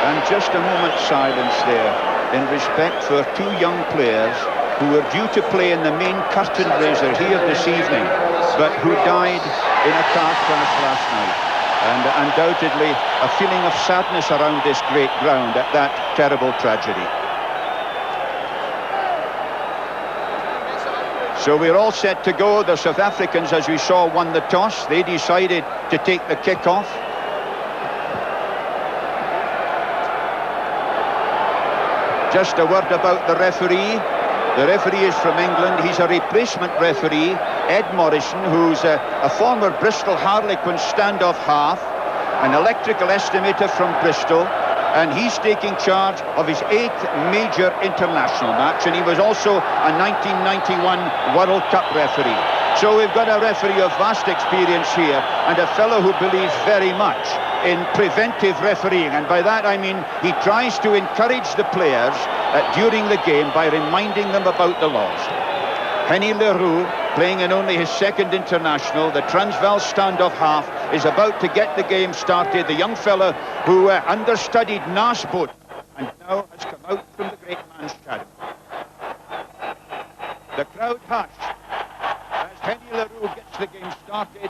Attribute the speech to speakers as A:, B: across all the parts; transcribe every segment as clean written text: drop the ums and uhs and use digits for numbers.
A: And just a moment's silence there in respect for two young players who were due to play in the main curtain raiser here this evening, but who died in a car crash last night. And undoubtedly a feeling of sadness around this great ground at that terrible tragedy. So we're all set to go. The South Africans, as we saw, won the toss. They decided to take the kick-off. Just a word about the referee. The referee is from England. He's a replacement referee, Ed Morrison, who's a former Bristol Harlequins standoff half, an electrical estimator from Bristol, and he's taking charge of his 8th major international match, and he was also a 1991 World Cup referee. So we've got a referee of vast experience here, and a fellow who believes very much in preventive refereeing, and by that I mean he tries to encourage the players during the game by reminding them about the laws. Henny Leroux, playing in only his 2nd international, the Transvaal standoff half, is about to get the game started. The young fella who understudied Naasboot and now has come out from the great man's shadow. The crowd hush as Henny Leroux gets the game started,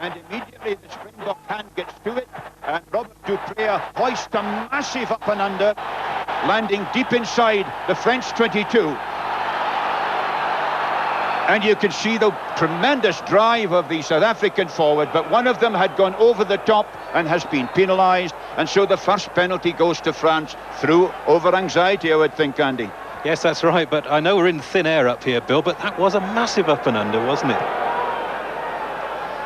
A: and immediately the Springbok hand gets to it, and Robert du Preez hoists a massive up and under, landing deep inside the French 22. And you can see the tremendous drive of the South African forward, but one of them had gone over the top and has been penalised, and so the first penalty goes to France through over-anxiety, I would think, Andy.
B: Yes, that's right, but I know we're in thin air up here, Bill, but that was a massive up and under, wasn't it?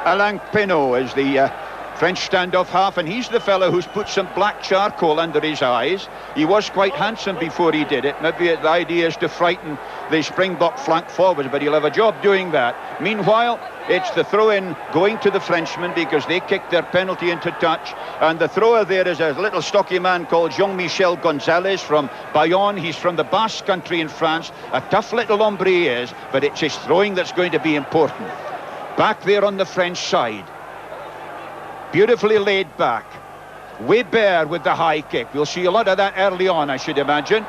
A: Alain Penaud is the French standoff half, and he's the fellow who's put some black charcoal under his eyes. He was quite handsome before he did it. Maybe the idea is to frighten the Springbok flank forwards, but he'll have a job doing that. Meanwhile, it's the throw-in going to the Frenchmen because they kicked their penalty into touch, and the thrower there is a little stocky man called Jean-Michel Gonzalez from Bayonne. He's from the Basque country in France. A tough little hombre he is, but it's his throwing that's going to be important. Back there on the French side, beautifully laid back, Weber with the high kick. We'll see a lot of that early on, I should imagine.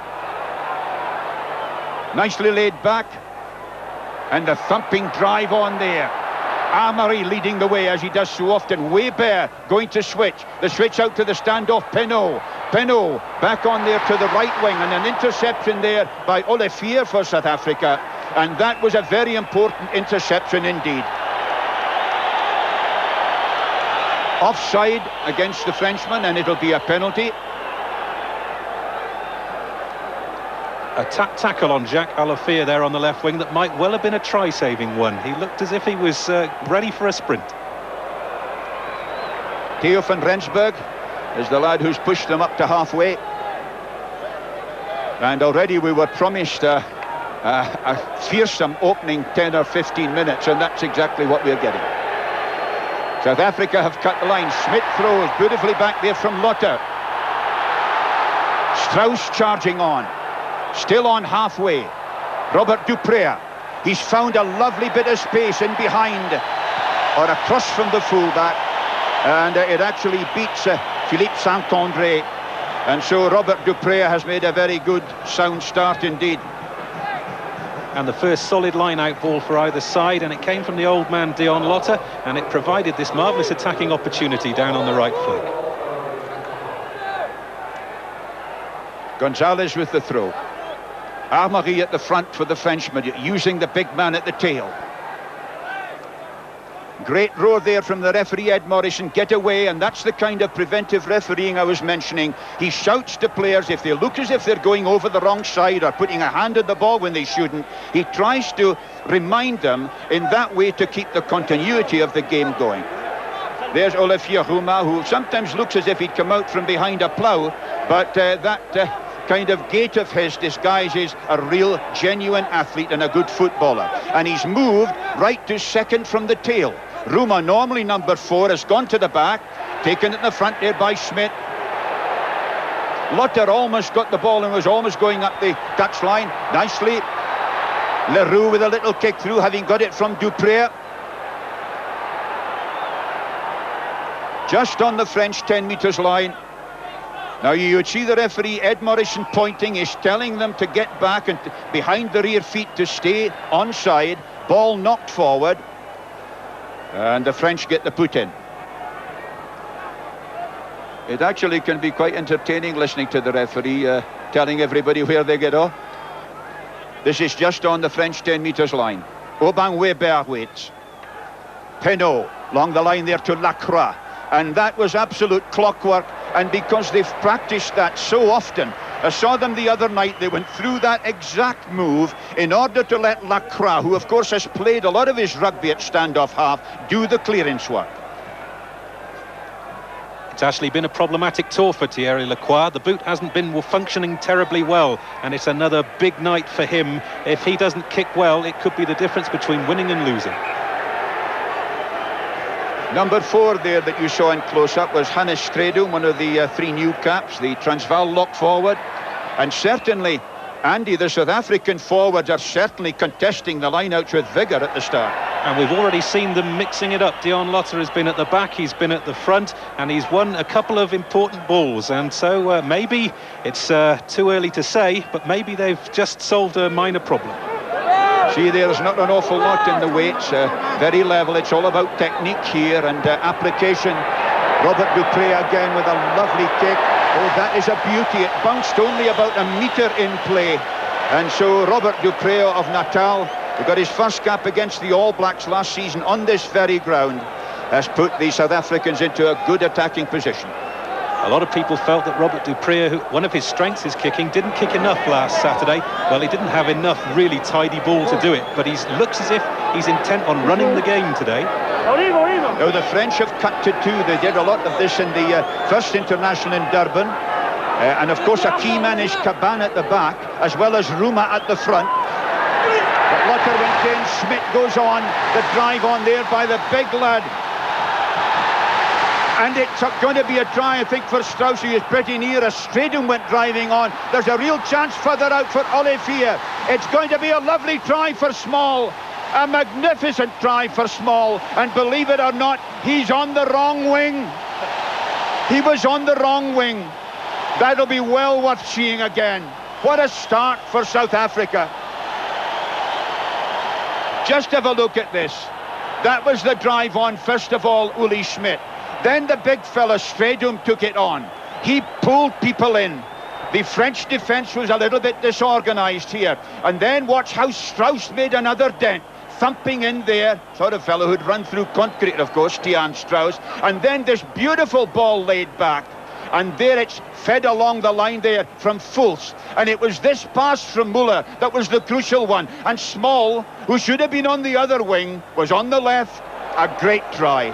A: Nicely laid back, and the thumping drive on there. Amari leading the way as he does so often. Weber going to switch. The switch out to the standoff, Penaud. Penaud back on there to the right wing, and an interception there by Olivier for South Africa, and that was a very important interception indeed. Offside against the Frenchman, and it'll be a penalty.
B: A tackle on Jacques Olivier there on the left wing that might well have been a try-saving one. He looked as if he was ready for a sprint.
A: Theo van Rensburg is the lad who's pushed them up to halfway. And already we were promised a fearsome opening 10 or 15 minutes, and that's exactly what we're getting. South Africa have cut the line. Smith throws beautifully back there from Lotter. Strauss charging on. Still on halfway. Robert du Preez. He's found a lovely bit of space in behind, or across from the fullback, and it actually beats Philippe Saint-André. And so Robert du Preez has made a very good, sound start indeed.
B: And the first solid line-out ball for either side, and it came from the old man Dion Lotter, and it provided this marvellous attacking opportunity down on the right flank.
A: Gonzalez with the throw. Amari at the front for the Frenchman, using the big man at the tail. Great roar there from the referee, Ed Morrison. Get away, and that's the kind of preventive refereeing I was mentioning. He shouts to players if they look as if they're going over the wrong side or putting a hand on the ball when they shouldn't. He tries to remind them in that way to keep the continuity of the game going. There's Olivier Rouma, who sometimes looks as if he'd come out from behind a plough, but that kind of gait of his disguises a real, genuine athlete and a good footballer. And he's moved right to second from the tail. Rouma, normally number 4, has gone to the back, taken it in the front there by Schmidt. Lotter almost got the ball and was almost going up the touchline. Nicely. Leroux with a little kick through, having got it from du Preez. Just on the French 10 metres line. Now you would see the referee, Ed Morrison, pointing. He's telling them to get back and behind the rear feet to stay onside. Ball knocked forward. And the French get the put in. It actually can be quite entertaining listening to the referee telling everybody where they get off. This is just on the French 10 metres line. Aubin Weber waits. Penaud along the line there to Lacroix. And that was absolute clockwork. And because they've practiced that so often, I saw them the other night, they went through that exact move in order to let Lacroix, who of course has played a lot of his rugby at standoff half, do the clearance work.
B: It's actually been a problematic tour for Thierry Lacroix. The boot hasn't been functioning terribly well, and it's another big night for him. If he doesn't kick well, it could be the difference between winning and losing.
A: Number 4 there that you saw in close-up was Hannes Stredum, one of the 3 new caps, the Transvaal lock forward. And certainly, Andy, the South African forwards are certainly contesting the line-outs with vigour at the start.
B: And we've already seen them mixing it up. Deon Lotter has been at the back, he's been at the front, and he's won a couple of important balls. And so maybe it's too early to say, but maybe they've just solved a minor problem.
A: See, there's not an awful lot in the weights, very level. It's all about technique here and application. Robert Dupré again with a lovely kick. Oh, that is a beauty. It bounced only about a metre in play. And so Robert Dupré of Natal, who got his first cap against the All Blacks last season on this very ground, has put the South Africans into a good attacking position.
B: A lot of people felt that Robert Dupré, who one of his strengths is kicking, didn't kick enough last Saturday. Well, he didn't have enough really tidy ball to do it, but he looks as if he's intent on running the game today.
A: Now the French have cut to 2. They did a lot of this in the first international in Durban. And of course a key man is Caban at the back, as well as Ruma at the front. But Lotter went in, Schmidt goes on, the drive on there by the big lad. And it's going to be a try, I think, for Strauss, who is pretty near. As Stradum went driving on, there's a real chance further out for Olivier. It's going to be a lovely try for Small. A magnificent try for Small. And believe it or not, he's on the wrong wing. He was on the wrong wing. That'll be well worth seeing again. What a start for South Africa. Just have a look at this. That was the drive on, first of all, Uli Schmidt. Then the big fella, Stradum, took it on. He pulled people in. The French defence was a little bit disorganised here. And then watch how Strauss made another dent. Thumping in there. Sort of fellow who'd run through concrete, of course, Tian Strauss. And then this beautiful ball laid back. And there it's fed along the line there from Fultz. And it was this pass from Muller that was the crucial one. And Small, who should have been on the other wing, was on the left. A great try.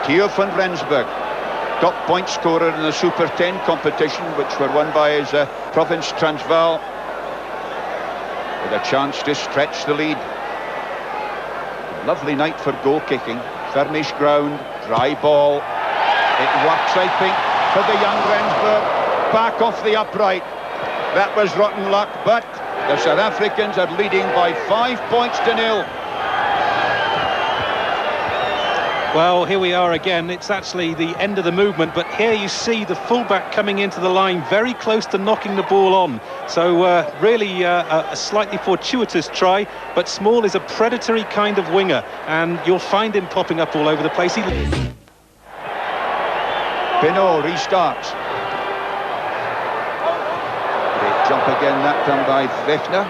A: Theo van Rensburg, top point scorer in the Super 10 competition, which were won by his province Transvaal, with a chance to stretch the lead. Lovely night for goal kicking. Firmish ground, dry ball. It works, I think, for the young Rensburg. Back off the upright. That was rotten luck, but the South Africans are leading by 5 points to 0.
B: Well, here we are again. It's actually the end of the movement, but here you see the fullback coming into the line very close to knocking the ball on. So really a slightly fortuitous try, but Small is a predatory kind of winger, and you'll find him popping up all over the place.
A: Penaud restarts. Great jump again, that done by Vechner.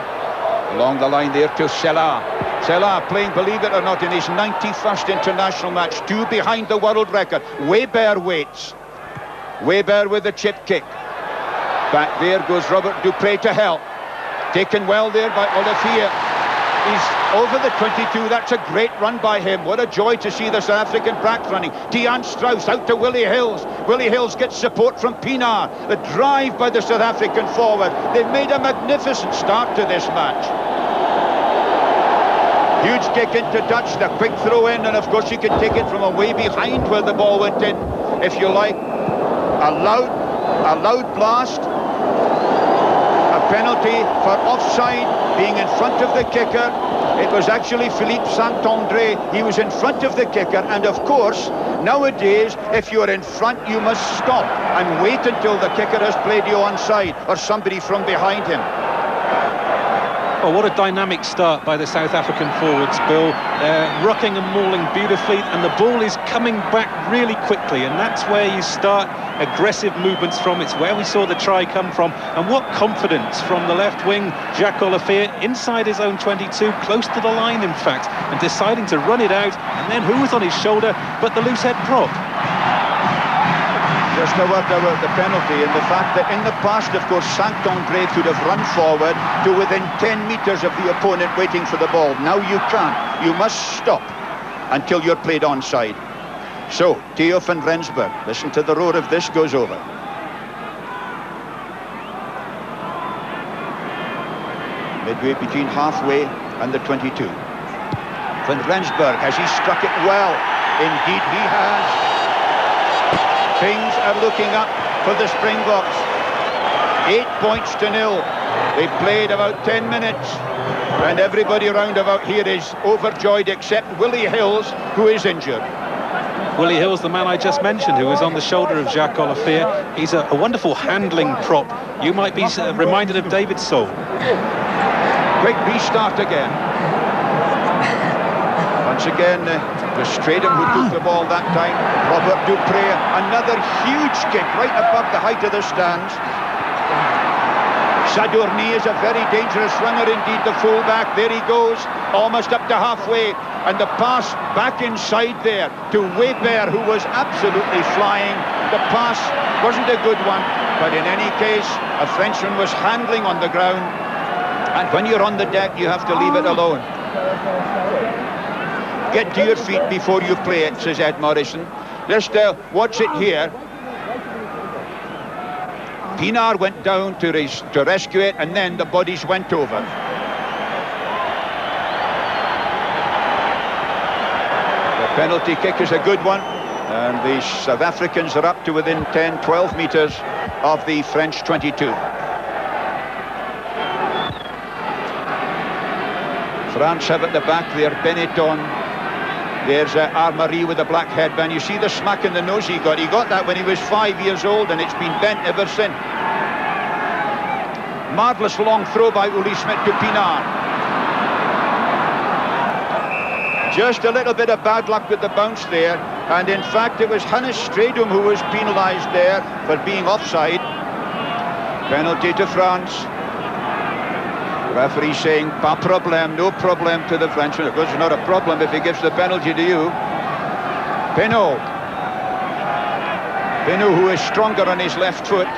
A: Along the line there to Selah. Selah playing, believe it or not, in his 91st international match, 2 behind the world record. Weber waits. Weber with the chip kick. Back there goes Robert Dupré to help. Taken well there by Olivier. He's over the 22. That's a great run by him. What a joy to see the South African backs running. Tian Strauss out to Willie Hills. Willie Hills gets support from Pienaar. The drive by the South African forward. They've made a magnificent start to this match. Huge kick into touch, the quick throw in, and of course you can take it from away behind where the ball went in, if you like. A loud blast. A penalty for offside, being in front of the kicker. It was actually Philippe Saint-André. He was in front of the kicker, and of course, nowadays, if you're in front, you must stop and wait until the kicker has played you onside, or somebody from behind him.
B: Oh, what a dynamic start by the South African forwards, Bill. They're rocking and mauling beautifully, and the ball is coming back really quickly, and that's where you start aggressive movements from. It's where we saw the try come from, and what confidence from the left wing, Jacques Olafere, inside his own 22, close to the line, in fact, and deciding to run it out, and then who was on his shoulder but the loose head prop?
A: Just a word about the penalty and the fact that in the past, of course, Saint-André could have run forward to within 10 metres of the opponent waiting for the ball. Now you can't. You must stop until you're played onside. So, Theo van Rensburg, listen to the roar of this goes over. Midway between halfway and the 22. Van Rensburg, has he struck it well? Indeed he has. Things are looking up for the Springboks. 8-0. They played about 10 minutes, and everybody round about here is overjoyed except Willie Hills, who is injured.
B: Willie Hills, the man I just mentioned, who was on the shoulder of Jacques Olafere. He's a wonderful handling prop. You might be reminded of David Soul.
A: Quick restart again. Once again, Stratum who took the ball that time. Robert Dupré, another huge kick right above the height of the stands. Sadourny is a very dangerous runner indeed, the fullback. There he goes, almost up to halfway. And the pass back inside there to Weber, who was absolutely flying. The pass wasn't a good one, but in any case, a Frenchman was handling on the ground. And when you're on the deck, you have to leave it alone. Get to your feet before you play it, says Ed Morrison. Just watch it here. Pienaar went down to rescue it, and then the bodies went over. The penalty kick is a good one, and the South Africans are up to within 10-12 metres of the French 22. France have at the back there Benetton. There's Armory with a black headband. You see the smack in the nose he got. He got that when he was 5 years old, and it's been bent ever since. Marvellous long throw by Uli Smith to Pienaar. Just a little bit of bad luck with the bounce there, and in fact it was Hannes Stradum who was penalised there for being offside. Penalty to France. Referee saying, pas problème, no problem to the Frenchman. Of course, it's not a problem if he gives the penalty to you. Penaud, who is stronger on his left foot.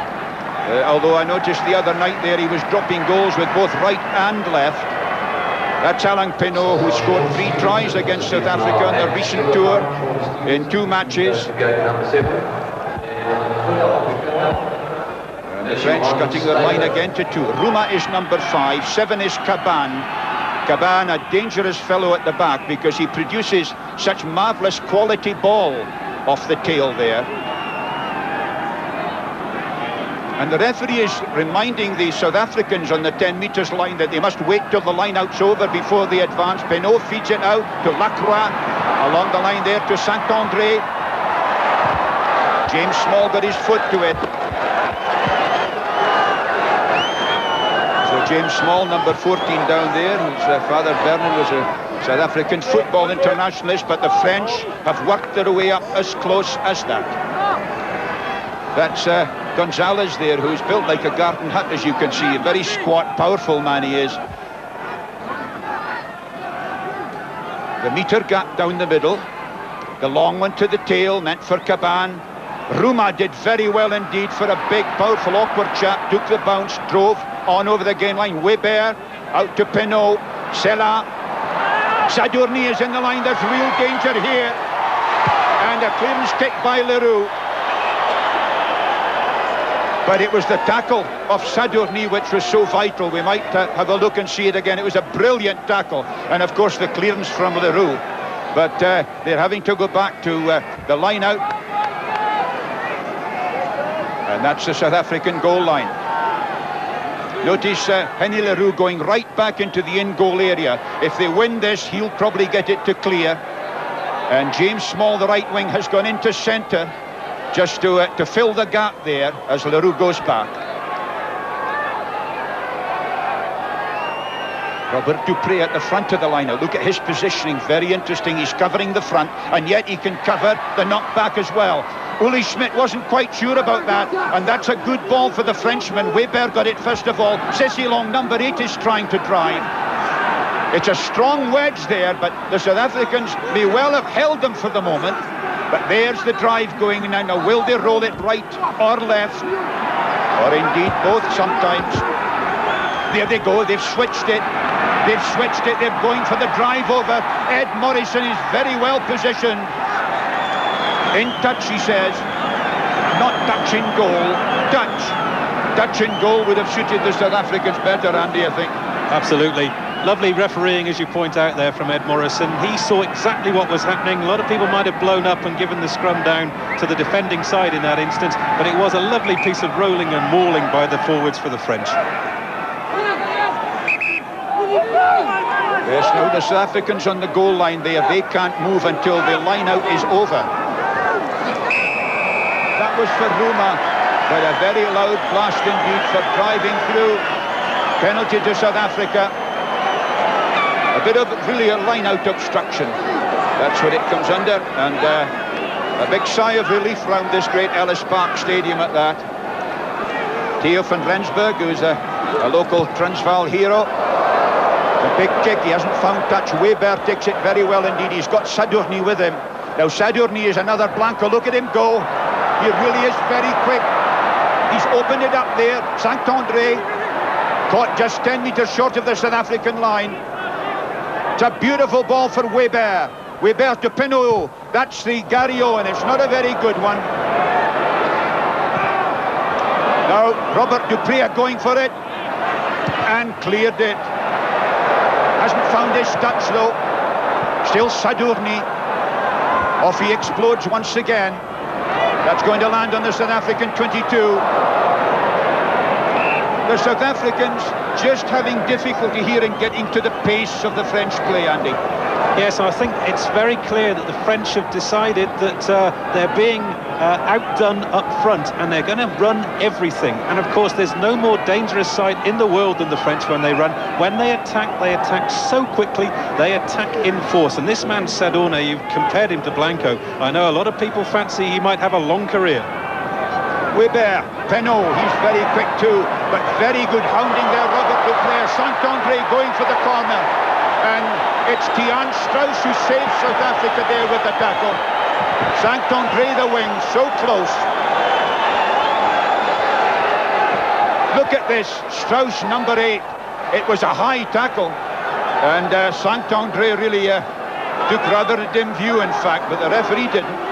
A: Although I noticed the other night there he was dropping goals with both right and left. That's Alain Penaud, who scored 3 tries against South Africa on the recent tour in 2 matches. The French cutting their line again to 2. Rouma is number 5, 7 is Caban. Caban, a dangerous fellow at the back because he produces such marvellous quality ball off the tail there. And the referee is reminding the South Africans on the 10 metres line that they must wait till the line-out's over before they advance. Penaud feeds it out to Lacroix, along the line there to Saint-André. James Small got his foot to it. James Small, number 14 down there, whose father Vernon was a South African football internationalist, but the French have worked their way up as close as that. That's Gonzalez there, who's built like a garden hut, as you can see. A very squat, powerful man he is. The metre gap down the middle. The long one to the tail, meant for Caban. Rouma did very well indeed for a big, powerful, awkward chap. Took the bounce, drove on over the game line. Weber out to Penaud. Sela. Sadourny is in the line. There's real danger here. And a clearance kick by Leroux. But it was the tackle of Sadourny which was so vital. We might have a look and see it again. It was a brilliant tackle. And of course the clearance from Leroux. But they're having to go back to the line out. And that's the South African goal line. Notice Henny Leroux going right back into the in-goal area. If they win this, he'll probably get it to clear. And James Small, the right wing, has gone into centre just to fill the gap there as Leroux goes back. Robert Dupré at the front of the line. Now look at his positioning, very interesting. He's covering the front, and yet he can cover the knockback as well. Uli Schmidt wasn't quite sure about that, and that's a good ball for the Frenchman. Weber got it first of all. Cessilong, number 8, is trying to drive. It's a strong wedge there, but the South Africans may well have held them for the moment. But there's the drive going in now. Will they roll it right or left? Or indeed both sometimes. There they go, they've switched it. They've switched it, they're going for the drive over. Ed Morrison is very well positioned. In touch, he says. Not touch in goal, touch. Touch in goal would have suited the South Africans better, Andy, I think.
B: Absolutely. Lovely refereeing, as you point out there, from Ed Morrison. He saw exactly what was happening. A lot of people might have blown up and given the scrum down to the defending side in that instance, but it was a lovely piece of rolling and mauling by the forwards for the French.
A: Yes, now the South Africans on the goal line there, they can't move until the line out is over. That was for Ruma, but a very loud blast indeed for driving through. Penalty to South Africa. A bit of really a line-out obstruction. That's what it comes under, and a big sigh of relief round this great Ellis Park Stadium at that. Theo van Rensburg, who's a local Transvaal hero. A big kick, he hasn't found touch. Weber takes it very well indeed. He's got Sadourny with him. Now Sadourny is another Blanco. Look at him go. He really is very quick. He's opened it up there. Saint-André caught just 10 metres short of the South African line. It's a beautiful ball for Weber. Weber to Pinot. That's the Garriot, and it's not a very good one. Now Robert Dupré going for it and cleared it. Hasn't found his touch though. Still Sadourny. Off he explodes once again. That's going to land on the South African 22. The South Africans just having difficulty here in getting to the pace of the French play, Andy.
B: Yes, I think it's very clear that the French have decided that they're being outdone up front, and they're going to run everything. And of course, there's no more dangerous side in the world than the French when they run. When they attack so quickly, they attack in force. And this man, Sadourny, you've compared him to Blanco. I know a lot of people fancy he might have a long career.
A: Weber, Pinot, he's very quick too, but very good hounding there, Robert Dupré. Saint-André going for the corner, and it's Tiaan Strauss who saves South Africa there with the tackle. Saint-André the wing, so close. Look at this, Strauss number 8. It was a high tackle, and Saint-André really took rather a dim view in fact, but the referee didn't.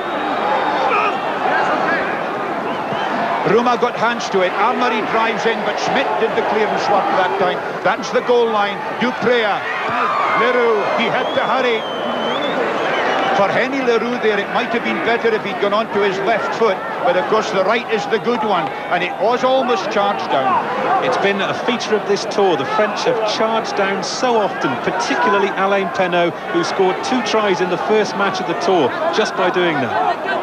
A: Ruma got hands to it. Armory drives in, but Schmidt did the clearance work that time. That's the goal line. Dupré, Leroux, he had to hurry. For Henny Leroux there, it might have been better if he'd gone on to his left foot, but of course the right is the good one, and it was almost charged down.
B: It's been a feature of this tour. The French have charged down so often, particularly Alain Penot, who scored 2 tries in the first match of the tour just by doing that.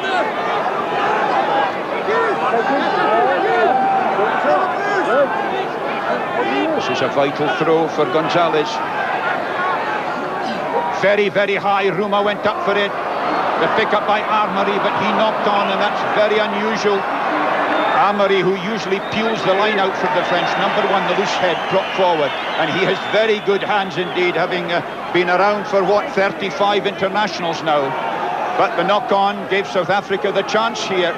A: This is a vital throw for Gonzalez. Very, very high. Ruma went up for it. The pick up by Armory, but he knocked on, and that's very unusual. Armory, who usually peels the line out for the French, number 1, the loose head, dropped forward, and he has very good hands indeed, having been around for, 35 internationals now. But the knock-on gave South Africa the chance here.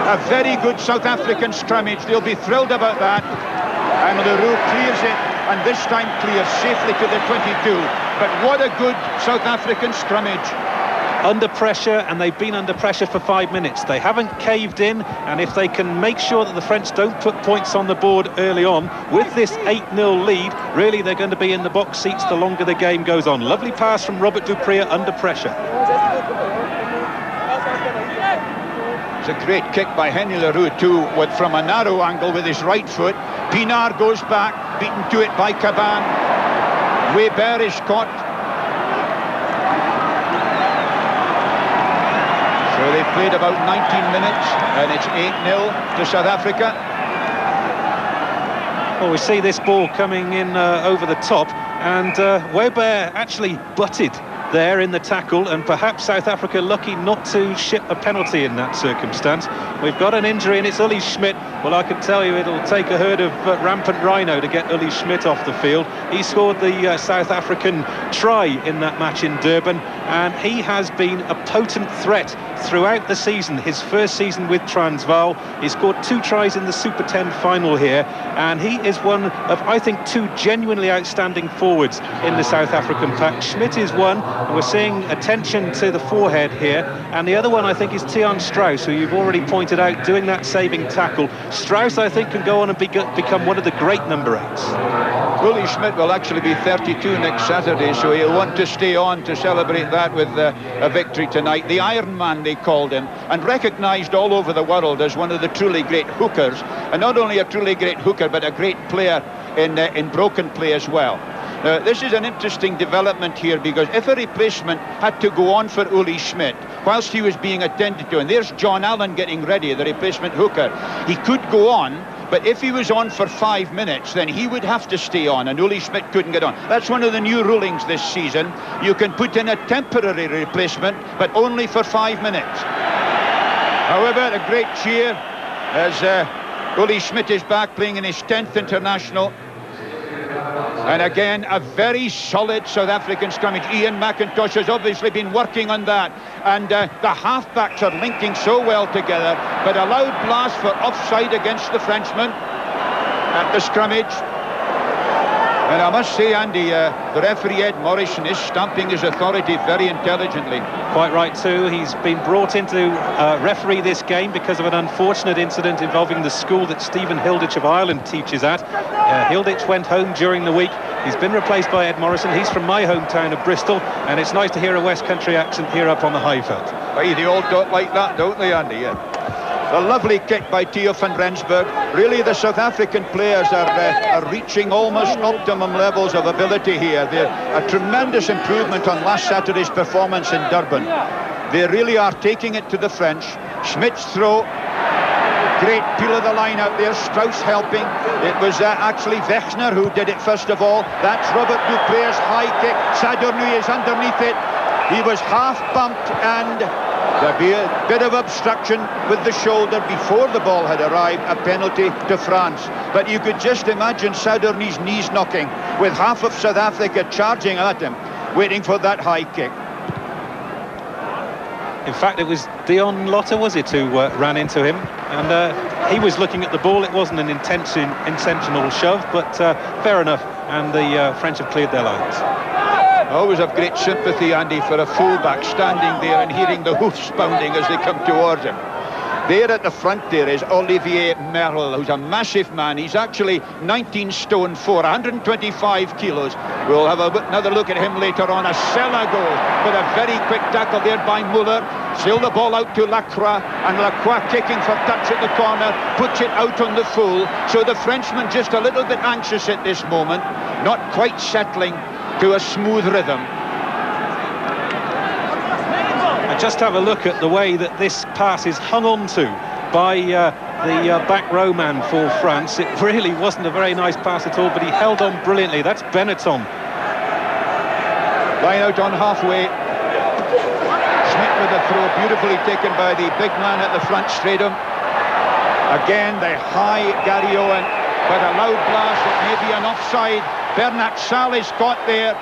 A: A very good South African scrummage. They'll be thrilled about that. And Leroux clears it, and this time clears safely to the 22. But what a good South African scrummage.
B: Under pressure, and they've been under pressure for 5 minutes. They haven't caved in, and if they can make sure that the French don't put points on the board early on, with this 8-0 lead, really they're going to be in the box seats the longer the game goes on. Lovely pass from Robert Dupré under pressure.
A: It's a great kick by Henry Leroux too, from a narrow angle with his right foot. Pinar goes back, beaten to it by Caban. Weber is caught. So they played about 19 minutes, and it's 8-0 to South Africa.
B: Well, we see this ball coming in over the top, and Weber actually butted there in the tackle, and perhaps South Africa lucky not to ship a penalty in that circumstance. We've got an injury, and it's Uli Schmidt. Well, I can tell you it'll take a herd of rampant rhino to get Uli Schmidt off the field. He scored the South African try in that match in Durban, and he has been a potent threat throughout the season. His first season with Transvaal, he scored 2 tries in the Super 10 final here, and he is one of, I think, 2 genuinely outstanding forwards in the South African pack. Schmidt is one, and we're seeing attention to the forehead here, and the other one I think is Tiaan Strauss, who you've already pointed out doing that saving tackle. Strauss, I think, can go on and become one of the great number 8s.
A: Uli Schmidt will actually be 32 next Saturday, so he'll want to stay on to celebrate that with a victory tonight. The Iron Man, they called him, and recognised all over the world as one of the truly great hookers, and not only a truly great hooker, but a great player in broken play as well. This is an interesting development here, because if a replacement had to go on for Uli Schmidt whilst he was being attended to, and there's John Allen getting ready, the replacement hooker, he could go on, but if he was on for 5 minutes, then he would have to stay on, and Uli Schmidt couldn't get on. That's one of the new rulings this season. You can put in a temporary replacement, but only for 5 minutes. However, a great cheer as Uli Schmidt is back playing in his 10th international. And again, a very solid South African scrimmage. Ian McIntosh has obviously been working on that. And the half-backs are linking so well together. But a loud blast for offside against the Frenchman at the scrimmage. And I must say, Andy, the referee Ed Morrison is stamping his authority very intelligently.
B: Quite right too. He's been brought in to referee this game because of an unfortunate incident involving the school that Stephen Hilditch of Ireland teaches at. Hilditch went home during the week. He's been replaced by Ed Morrison. He's from my hometown of Bristol, and it's nice to hear a West Country accent here up on the Highveld.
A: Hey, they all don't like that, don't they, Andy? Yeah. A lovely kick by Theo van Rensburg. Really, the South African players are reaching almost optimum levels of ability here. They're a tremendous improvement on last Saturday's performance in Durban. They really are taking it to the French. Schmidt's throw. Great peel of the line out there. Strauss helping. It was actually Wechner who did it first of all. That's Robert Dupre's high kick. Sadornui is underneath it. He was half bumped, and there'd be a bit of obstruction with the shoulder before the ball had arrived, a penalty to France. But you could just imagine Sadorni's knees knocking, with half of South Africa charging at him, waiting for that high kick.
B: In fact, it was Dion Lotter, was it, who ran into him? And he was looking at the ball. It wasn't an intentional shove, but fair enough. And the French have cleared their lines.
A: I always have great sympathy, Andy, for a fullback standing there and hearing the hoofs pounding as they come towards him. There at the front there is Olivier Merle, who's a massive man. He's actually 19 stone 4, 125 kilos. We'll have another look at him later on. A Sella goal, but a very quick tackle there by Muller. Still the ball out to Lacroix, and Lacroix kicking for touch at the corner, puts it out on the full. So the Frenchman just a little bit anxious at this moment, not quite settling to a smooth rhythm.
B: And just have a look at the way that this pass is hung on to by the back row man for France. It really wasn't a very nice pass at all, but he held on brilliantly. That's Benetton.
A: Line out on halfway. Schmidt with a throw, beautifully taken by the big man at the front, Stradum. Again, the high Gary Owen, but a loud blast. It may be an offside. Bernat Sal is caught there.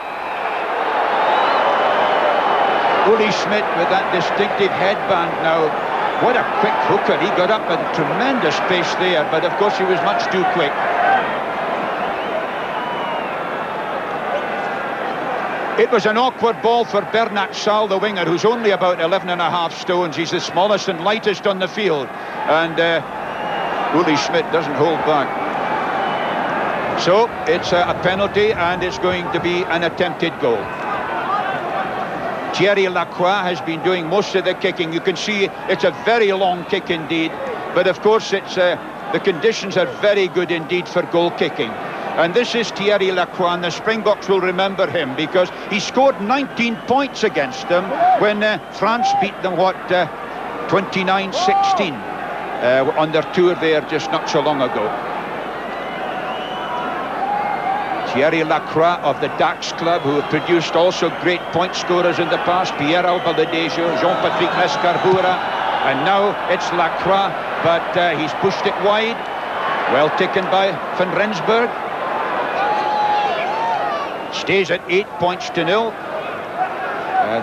A: Uli Schmidt with that distinctive headband now. What a quick hooker. He got up in tremendous pace there, but of course he was much too quick. It was an awkward ball for Bernat Sal, the winger, who's only about 11.5 stones. He's the smallest and lightest on the field. And Uli Schmidt doesn't hold back. So it's a penalty, and it's going to be an attempted goal. Thierry Lacroix has been doing most of the kicking. You can see it's a very long kick indeed, but of course it's the conditions are very good indeed for goal kicking. And this is Thierry Lacroix, and the Springboks will remember him because he scored 19 points against them when France beat them, 29-16 on their tour there just not so long ago. Thierry Lacroix of the Dax club, who have produced also great point scorers in the past, Pierre Albaladejo, Jean-Patrick Lescarbura, and now it's Lacroix, but he's pushed it wide. Well taken by Van Rensburg. Stays at 8-0.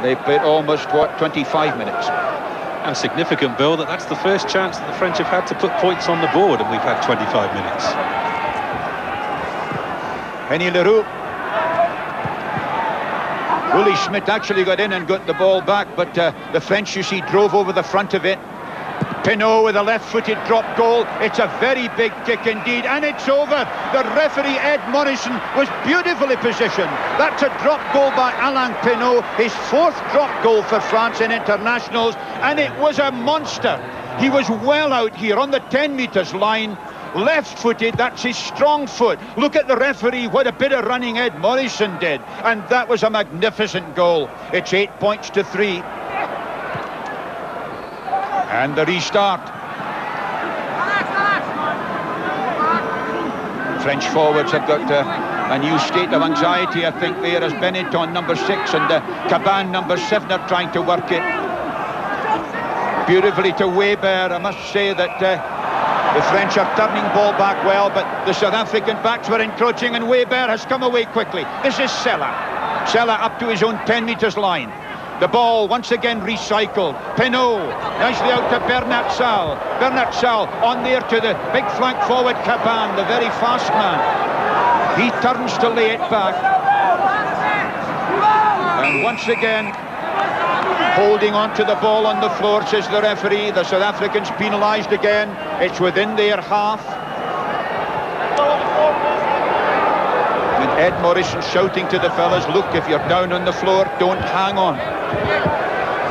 A: They played almost, 25 minutes.
B: And significant, Bill, that's the first chance that the French have had to put points on the board, and we've had 25 minutes.
A: Henny Leroux. Willie Schmidt actually got in and got the ball back, but the French, you see, drove over the front of it. Pinot with a left-footed drop goal. It's a very big kick indeed, and it's over. The referee, Ed Morrison, was beautifully positioned. That's a drop goal by Alain Pinot, his 4th drop goal for France in internationals, and it was a monster. He was well out here on the 10 metres line. Left-footed, that's his strong foot. Look at the referee, what a bit of running Ed Morrison did, and that was a magnificent goal. It's 8-3. And the restart. French forwards have got a new state of anxiety, I think, there, as Benetton, number 6, and Caban, number 7, are trying to work it. Beautifully to Weber. I must say that the French are turning ball back well, but the South African backs were encroaching, and Weber has come away quickly. This is Sella. Sella up to his own 10 metres line. The ball once again recycled. Pinot, nicely out to Bernard Salle. Bernard Salle on there to the big flank forward Caban, the very fast man. He turns to lay it back. And once again, holding on to the ball on the floor, says the referee. The South Africans penalised again. It's within their half. And Ed Morrison shouting to the fellas, look, if you're down on the floor, don't hang on.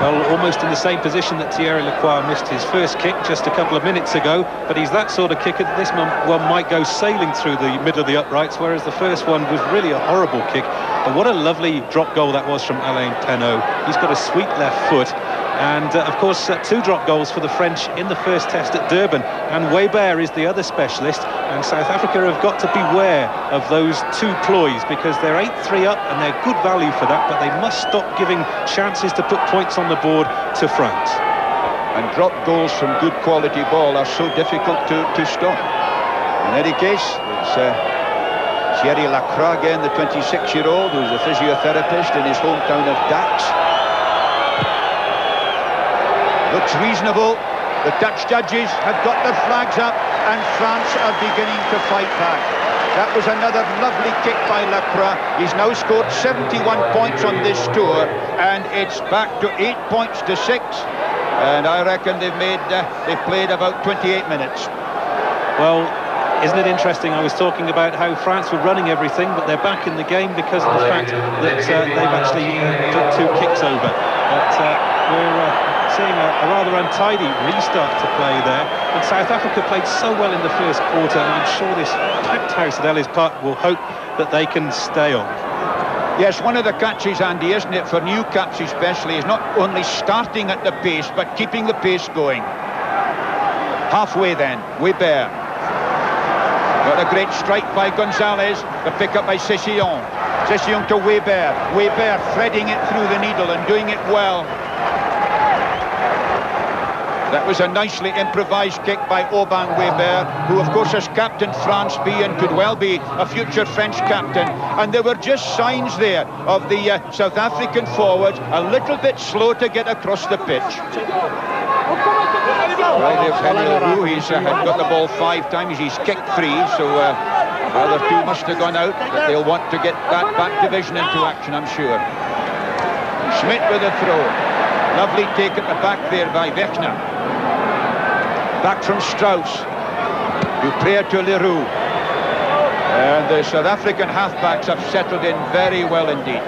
B: Well, almost in the same position that Thierry Lacroix missed his first kick just a couple of minutes ago, but he's that sort of kicker that this one might go sailing through the middle of the uprights, whereas the first one was really a horrible kick. And what a lovely drop goal that was from Alain Pinot. He's got a sweet left foot, and of course 2 drop goals for the French in the first test at Durban, and Weber is the other specialist, and South Africa have got to beware of those 2 ploys, because they're 8-3 up and they're good value for that, but they must stop giving chances to put points on the board to France.
A: And drop goals from good quality ball are so difficult to stop. In any case, it's Thierry Lacroix again, the 26-year-old, who's a physiotherapist in his hometown of Dax. Looks reasonable. The Dutch judges have got their flags up, and France are beginning to fight back. That was another lovely kick by Lacroix. He's now scored 71 points on this tour, and it's back to 8-6. And I reckon they've played about 28 minutes.
B: Well, isn't it interesting? I was talking about how France were running everything, but they're back in the game because of the fact that they've actually put 2 kicks over. But we're seeing a rather untidy restart to play there. And South Africa played so well in the first quarter, and I'm sure this packed house at Ellis Park will hope that they can stay on.
A: Yes, one of the catches, Andy, isn't it, for new caps especially, is not only starting at the pace, but keeping the pace going. Halfway then, Weber. Got a great strike by Gonzalez, the pick up by Sessillon. Sessillon to Weber. Weber threading it through the needle and doing it well. That was a nicely improvised kick by Aubin Weber, who of course has captained France B and could well be a future French captain. And there were just signs there of the South African forwards a little bit slow to get across the pitch. Right, if Henry Leroux, he's got the ball 5 times, he's kicked 3, so the other 2 must have gone out, but they'll want to get that back division into action, I'm sure. Schmidt with a throw. Lovely take at the back there by Wechner. Back from Strauss. Dupré to Leroux. And the South African halfbacks have settled in very well indeed.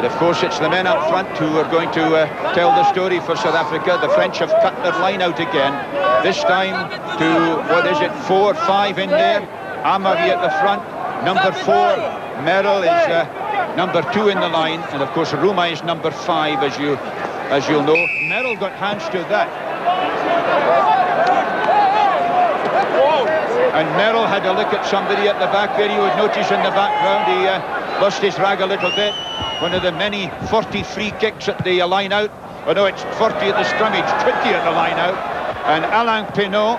A: But of course it's the men up front who are going to tell the story for South Africa. The French have cut their line out again. This time to, what is it, 4-5 in there. Amavi at the front. Number 4, Merrill is number 2 in the line. And of course Ruma is number 5, as you'll know. Merrill got hands to that. And Merrill had a look at somebody at the back there. You would notice in the background he lost his rag a little bit. One of the many 40 free kicks at the line out. Oh no, it's 40 at the scrummage, 20 at the line out. And Alain Penaud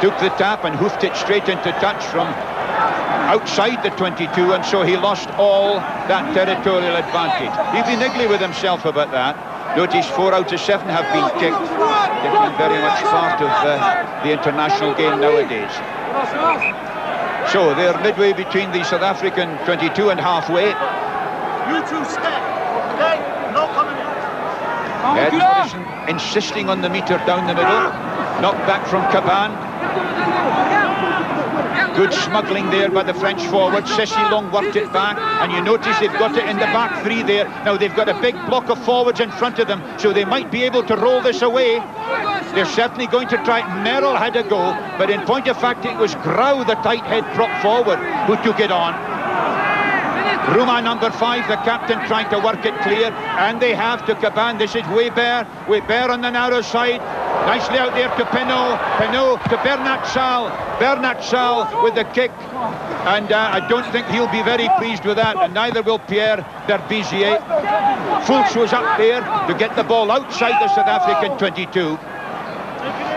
A: took the tap and hoofed it straight into touch from outside the 22, and so he lost all that territorial advantage. He'd be niggly with himself about that. Notice 4 out of 7 have been kicked. Kicking very much part of the international game nowadays. So they're midway between the South African 22 and halfway.
C: You two stay, okay? No coming in.
A: Ed Morrison insisting on the metre down the middle. Knocked back from Caban. Good smuggling there by the French forward. Ceci Long worked it back, and you notice they've got it in the back 3 there. Now they've got a big block of forwards in front of them, so they might be able to roll this away. They're certainly going to try. Merrill had a go, but in point of fact it was Grau, the tight head prop forward, who took it on. Ruma number 5, the captain, trying to work it clear, and they have to Caban. This is Weber on the narrow side. Nicely out there to Penaud to Bernat Sal with the kick, and I don't think he'll be very pleased with that, and neither will Pierre Berbizier. Fultz was up there to get the ball outside the South African 22.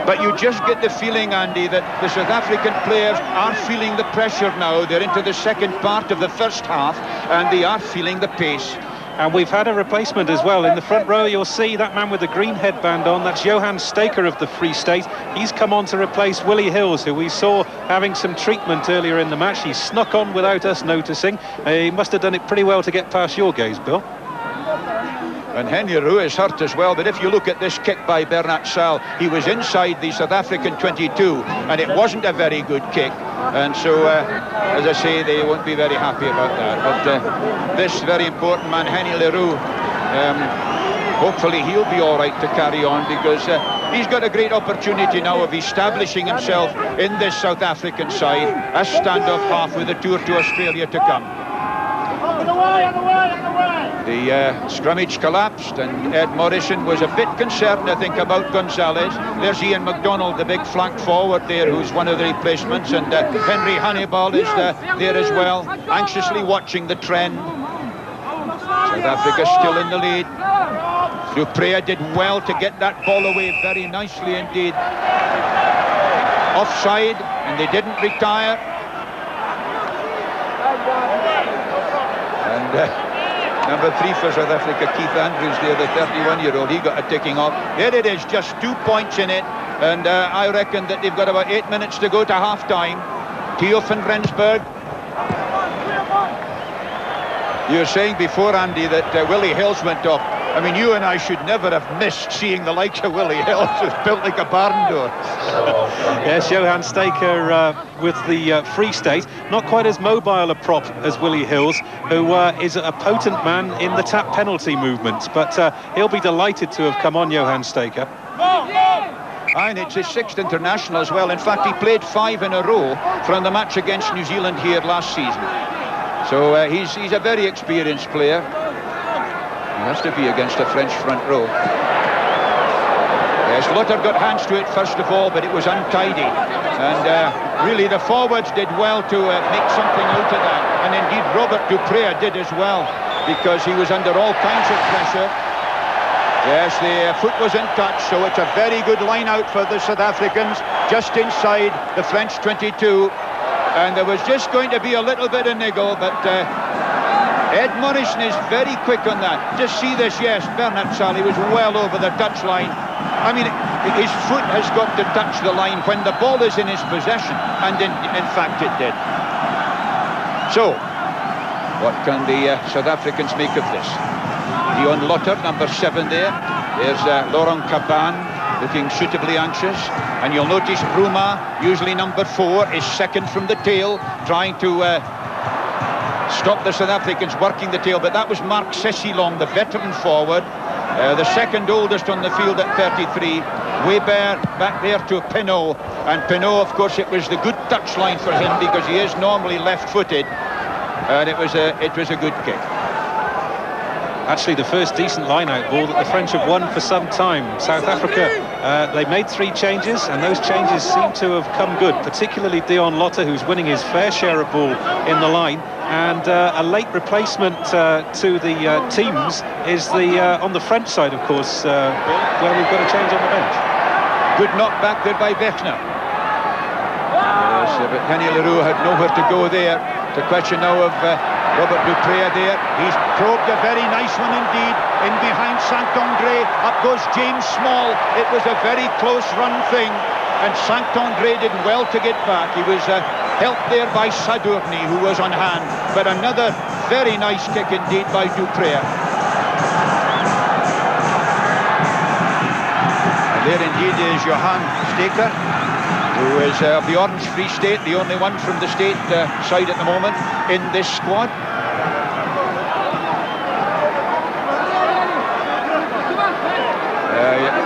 A: But you just get the feeling, Andy, that the South African players are feeling the pressure now. They're into the second part of the first half, and they are feeling the pace.
B: And we've had a replacement as well. In the front row, you'll see that man with the green headband on. That's Johan Staker of the Free State. He's come on to replace Willie Hills, who we saw having some treatment earlier in the match. He snuck on without us noticing. He must have done it pretty well to get past your gaze, Bill.
A: And Henry Roux is hurt as well, but if you look at this kick by Bernat Sal, he was inside the South African 22, and it wasn't a very good kick. And so, as I say, they won't be very happy about that. But this very important man, Henry Leroux, hopefully he'll be all right to carry on, because he's got a great opportunity now of establishing himself in this South African side as standoff half with a tour to Australia to come. The scrummage collapsed, and Ed Morrison was a bit concerned, I think, about Gonzalez. There's Ian MacDonald, the big flank forward there, who's one of the replacements, and Henry Hannibal is there as well, anxiously watching the trend. South Africa still in the lead. Duprea did well to get that ball away very nicely indeed. Offside, and they didn't retire. And number 3 for South Africa, Keith Andrews there, the 31-year-old, he got a ticking off. There it is, just 2 points in it, and I reckon that they've got about 8 minutes to go to half-time. Theo van Rensburg. You were saying before, Andy, that Willie Hills went off. I mean, you and I should never have missed seeing the likes of Willie Hills, who's built like a barn door.
B: Yes, Johan Staker with the Free State. Not quite as mobile a prop as Willie Hills, who is a potent man in the tap penalty movement. But he'll be delighted to have come on, Johan Staker.
A: And it's his 6th international as well. In fact, he played 5 in a row from the match against New Zealand here last season. So he's a very experienced player. He has to be against a French front row. Yes, Lutter got hands to it first of all, but it was untidy. And really the forwards did well to make something out of that. And indeed Robert Duprea did as well, because he was under all kinds of pressure. Yes, the foot was in touch, so it's a very good line out for the South Africans, just inside the French 22. And there was just going to be a little bit of niggle, but Ed Morrison is very quick on that. Just see this, yes, Bernat Sal was well over the touchline. I mean, his foot has got to touch the line when the ball is in his possession, and in fact it did. So, what can the South Africans make of this? Dion Lotter, number 7 there. There's Laurent Caban, looking suitably anxious. And you'll notice Ruma, usually number 4, is second from the tail, trying to stopped the South Africans working the tail, but that was Mark Sessilong, the veteran forward, the second oldest on the field at 33. Weber back there to Pinot, and Pinot, of course, it was the good touchline for him because he is normally left-footed, and it was a good kick.
B: Actually, the first decent line-out ball that the French have won for some time. South Africa, they made 3 changes, and those changes seem to have come good, particularly Dion Lotter, who's winning his fair share of ball in the line. And a late replacement to the teams is on the French side, of course, where we've got a change on the bench.
A: Good knock back there by Vechner. Yes, but Kenny Leroux had nowhere to go there. It's a question now of Robert Dupré there. He's probed a very nice one indeed. In behind Saint-André, up goes James Small. It was a very close run thing, and Saint-André did well to get back. He was helped there by Sadourny, who was on hand. But another very nice kick indeed by Dupré. And there indeed is Johan Steker, who is of the Orange Free State, the only one from the state side at the moment in this squad.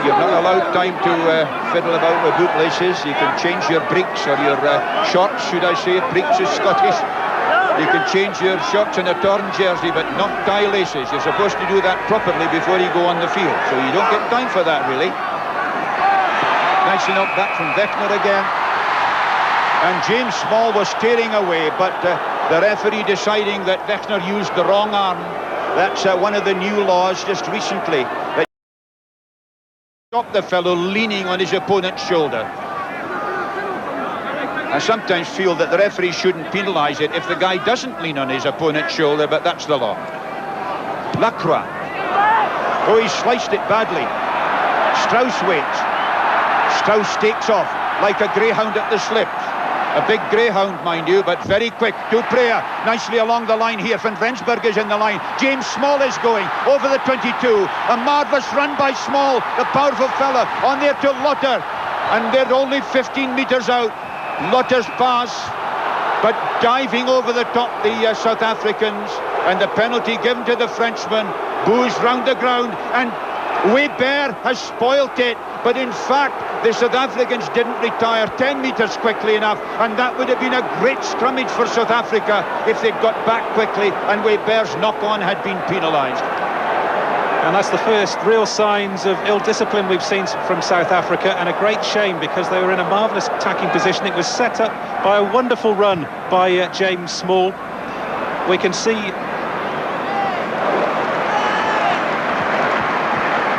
A: You're not allowed time to fiddle about with bootlaces. You can change your breeks, or your shorts, should I say. Breeks is Scottish. You can change your shorts in a torn jersey, but not tie laces. You're supposed to do that properly before you go on the field, so you don't get time for that, really. Nicely knocked back from Vechner again. And James Small was tearing away, but the referee deciding that Vechner used the wrong arm. That's one of the new laws just recently. That stop the fellow leaning on his opponent's shoulder. I sometimes feel that the referee shouldn't penalise it if the guy doesn't lean on his opponent's shoulder, but that's the law. Lacroix. Oh, he sliced it badly. Strauss waits. Strauss takes off like a greyhound at the slip. A big greyhound, mind you, but very quick. Dupré nicely along the line here. Van Rensburg is in the line. James Small is going over the 22. A marvellous run by Small, the powerful fella. On there to Lotter. And they're only 15 metres out. Lotter's pass, but diving over the top, the South Africans. And the penalty given to the Frenchman. Boos round the ground, and Weber has spoilt it, but in fact the South Africans didn't retire 10 metres quickly enough, and that would have been a great scrummage for South Africa if they'd got back quickly and Weber's knock-on had been penalised.
B: And that's the first real signs of ill discipline we've seen from South Africa, and a great shame because they were in a marvellous attacking position. It was set up by a wonderful run by James Small. We can see.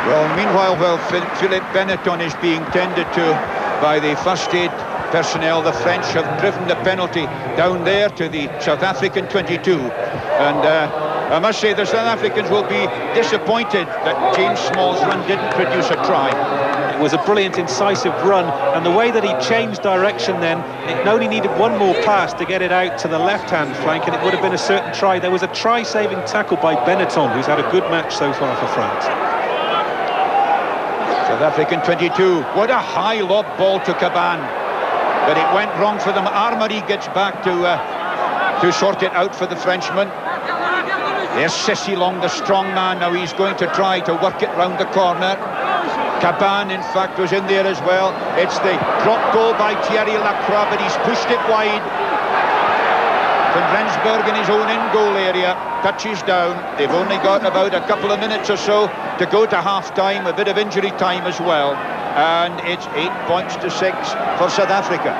A: Well, meanwhile, while Philippe Benetton is being tended to by the first aid personnel, the French have driven the penalty down there to the South African 22. And I must say the South Africans will be disappointed that James Small's run didn't produce a try.
B: It was a brilliant, incisive run, and the way that he changed direction then, it only needed one more pass to get it out to the left-hand flank, and it would have been a certain try. There was a try-saving tackle by Benetton, who's had a good match so far for France.
A: South African 22. What a high lob ball to Caban, but it went wrong for them. Armory gets back to sort it out for the Frenchman. There's Sessilong, the strong man. Now he's going to try to work it round the corner. Caban, in fact, was in there as well. It's the drop goal by Thierry Lacroix, but he's pushed it wide. Van Rensburg in his own in-goal area touches down. They've only got about a couple of minutes or so to go to half-time, a bit of injury time as well. And it's 8 points to 6 for South Africa.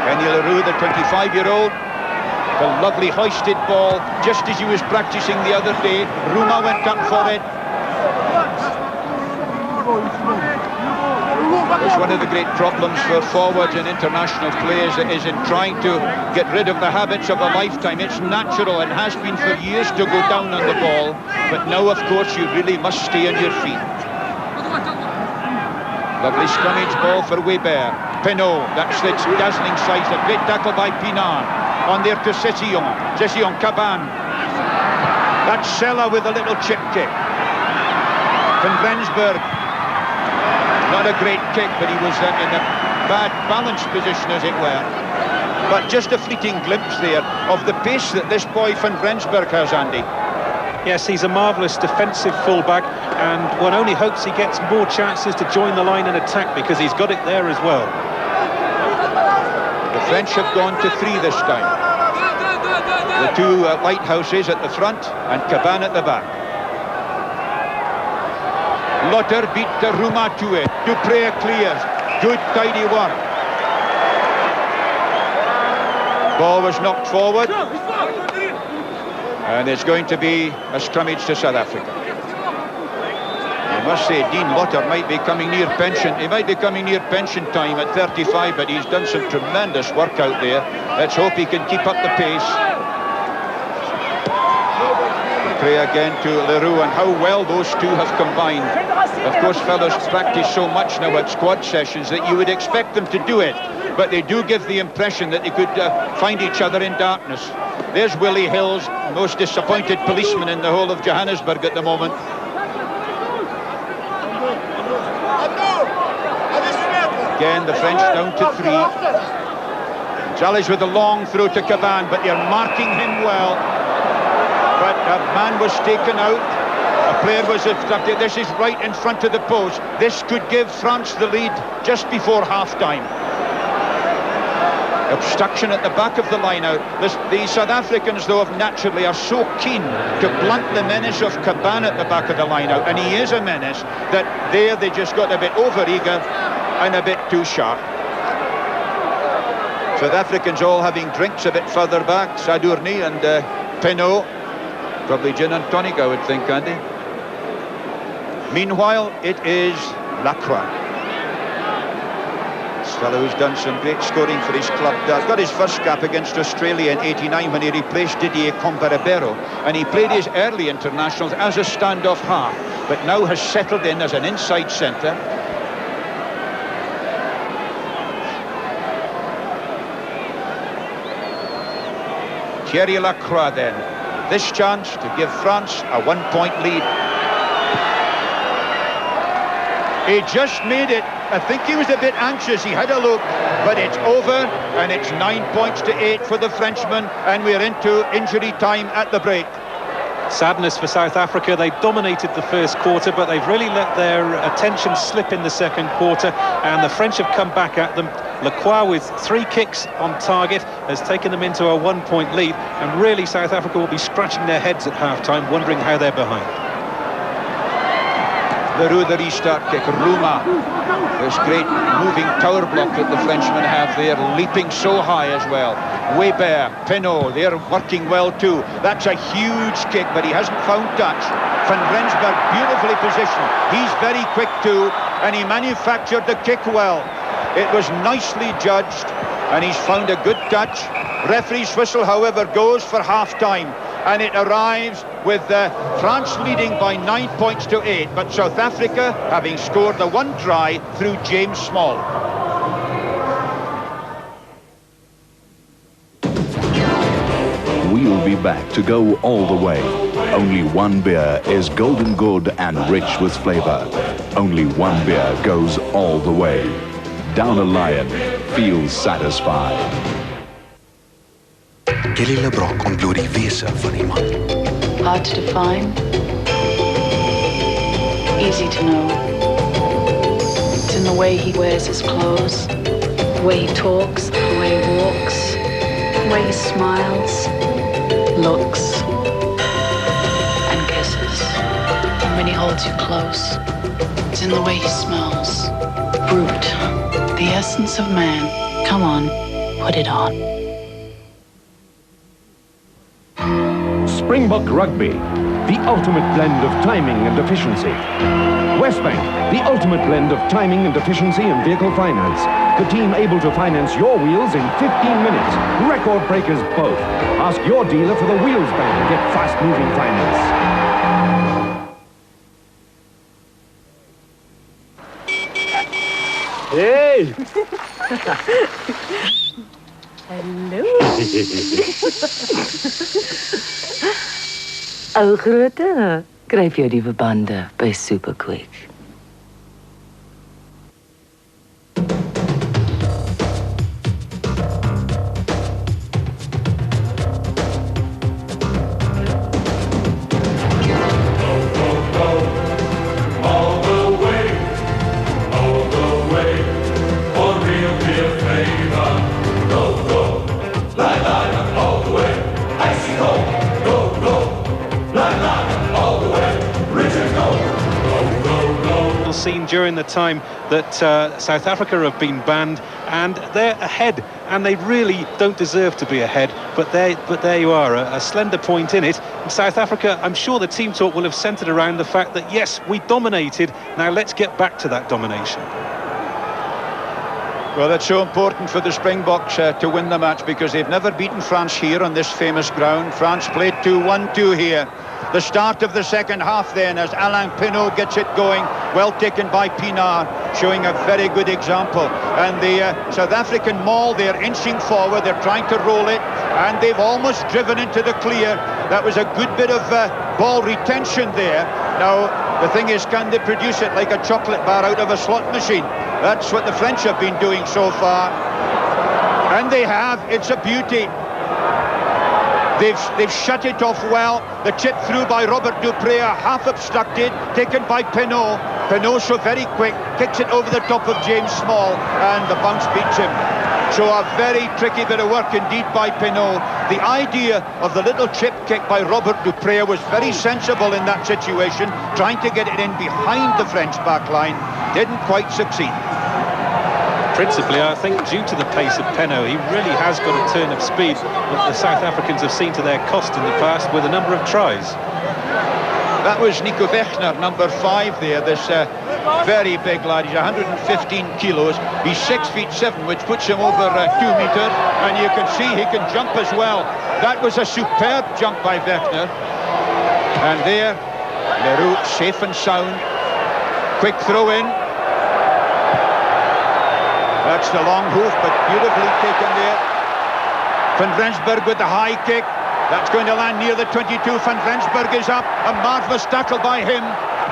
A: Kenny Leroux, the 25-year-old, the lovely hoisted ball, just as he was practicing the other day. Ruma went up for it. It's one of the great problems for forwards and international players is in trying to get rid of the habits of a lifetime. It's natural and has been for years to go down on the ball, but now, of course, you really must stay on your feet. Lovely scrummage ball for Weber. Pinot, that's its dazzling size. A great tackle by Pinard. On there to Sesillon. Sesillon, Caban. That's Sella with a little chip kick. Van Rensburg. Not a great kick, but he was in a bad balance position, as it were. But just a fleeting glimpse there of the pace that this boy van Rensburg has, Andy.
B: Yes, he's a marvellous defensive fullback, and one only hopes he gets more chances to join the line and attack, because he's got it there as well.
A: The French have gone to 3 this time. The two lighthouses at the front and Caban at the back. Lotter beat Ruma to it. Dupré clears. Good tidy work. Ball was knocked forward. And it's going to be a scrummage to South Africa. I must say, Dean Lotter might be coming near pension. He might be coming near pension time at 35, but he's done some tremendous work out there. Let's hope he can keep up the pace. Play again to Leroux, and how well those two have combined. Of course, fellows practice so much now at squad sessions that you would expect them to do it, but they do give the impression that they could find each other in darkness. There's Willie Hills, most disappointed policeman in the whole of Johannesburg at the moment. Again, the French down to 3. Jallis with a long throw to Caban, but they're marking him well. But a man was taken out. A player was obstructed. This is right in front of the post. This could give France the lead just before half-time. Obstruction at the back of the line out. The South Africans, though, naturally are so keen to blunt the menace of Caban at the back of the line out, and he is a menace, that there they just got a bit over-eager and a bit too sharp. South Africans all having drinks a bit further back. Sadourny and Penaud. Probably gin and tonic, I would think, Andy. Meanwhile, it is Lacroix. This fellow who's done some great scoring for his club. Got his first cap against Australia in '89 when he replaced Didier Combarabero, and he played his early internationals as a standoff half, but now has settled in as an inside centre. Thierry Lacroix then. This chance to give France a 1-point lead. He just made it. I think he was a bit anxious. He had a look, but it's over, and it's 9 points to 8 for the Frenchman, and we're into injury time at the break.
B: Sadness for South Africa. They dominated the first quarter, but they've really let their attention slip in the second quarter, and the French have come back at them. Lacroix, with 3 kicks on target, has taken them into a 1-point lead, and really South Africa will be scratching their heads at half-time, wondering how they're behind.
A: Leroux, the restart kick. Ruma, this great moving tower block that the Frenchmen have there, leaping so high as well. Weber, Penaud, they're working well too. That's a huge kick, but he hasn't found touch. Van Rensburg beautifully positioned. He's very quick too, and he manufactured the kick well. It was nicely judged, and he's found a good touch. Referee's whistle, however, goes for half-time, and it arrives with France leading by 9 points to 8, but South Africa having scored the 1 try through James Small.
D: We'll be back to go all the way. Only one beer is golden good and rich with flavor. Only one beer goes all the way. Down a Lion feels satisfied.
E: Julle Brok ontbloot die wese van iemand.
F: Hard to define, easy to know. It's in the way he wears his clothes, the way he talks, the way he walks, the way he smiles, looks, and kisses. And when he holds you close, it's in the way he smells. Brute, the essence of man. Come on, put it on.
G: Springbok Rugby, the ultimate blend of timing and efficiency. Westbank, the ultimate blend of timing and efficiency in vehicle finance. The team able to finance your wheels in 15 minutes. Record breakers both. Ask your dealer for the wheels band. Get fast-moving finance.
H: Hey!
I: Hallo. Ou grootte, gryp jou die verbande by Superquick.
B: seen during the time that South Africa have been banned, and they're ahead, and they really don't deserve to be ahead, but there you are, a slender point in it. In South Africa, I'm sure the team talk will have centred around the fact that yes, we dominated, now let's get back to that domination.
A: Well, it's so important for the Springboks to win the match, because they've never beaten France here on this famous ground. France played 2-1-2 here. The start of the second half then, as Alain Pinot gets it going, well taken by Pinard, showing a very good example. And the South African maul, they're inching forward, they're trying to roll it, and they've almost driven into the clear. That was a good bit of ball retention there. Now, the thing is, can they produce it like a chocolate bar out of a slot machine? That's what the French have been doing so far. And they have. It's a beauty. They've shut it off well. The chip through by Robert Dupré, half obstructed, taken by Pinot. Pinot, so very quick, kicks it over the top of James Small, and the bounce beats him. So a very tricky bit of work indeed by Pinot. The idea of the little chip kick by Robert Dupré was very sensible in that situation, trying to get it in behind the French back line. Didn't quite succeed.
B: Principally, I think, due to the pace of Pinot, he really has got a turn of speed that the South Africans have seen to their cost in the past with a number of tries.
A: That was Nico Wechner, number 5 there, this very big lad. He's 115 kilos. He's 6'7", which puts him over 2 meters, and you can see he can jump as well. That was a superb jump by Wechner. And there, Leroux, safe and sound. Quick throw in. That's the long hoof, but beautifully taken there. Van Rensburg with the high kick. That's going to land near the 22. Van Rensburg is up. A marvellous tackle by him.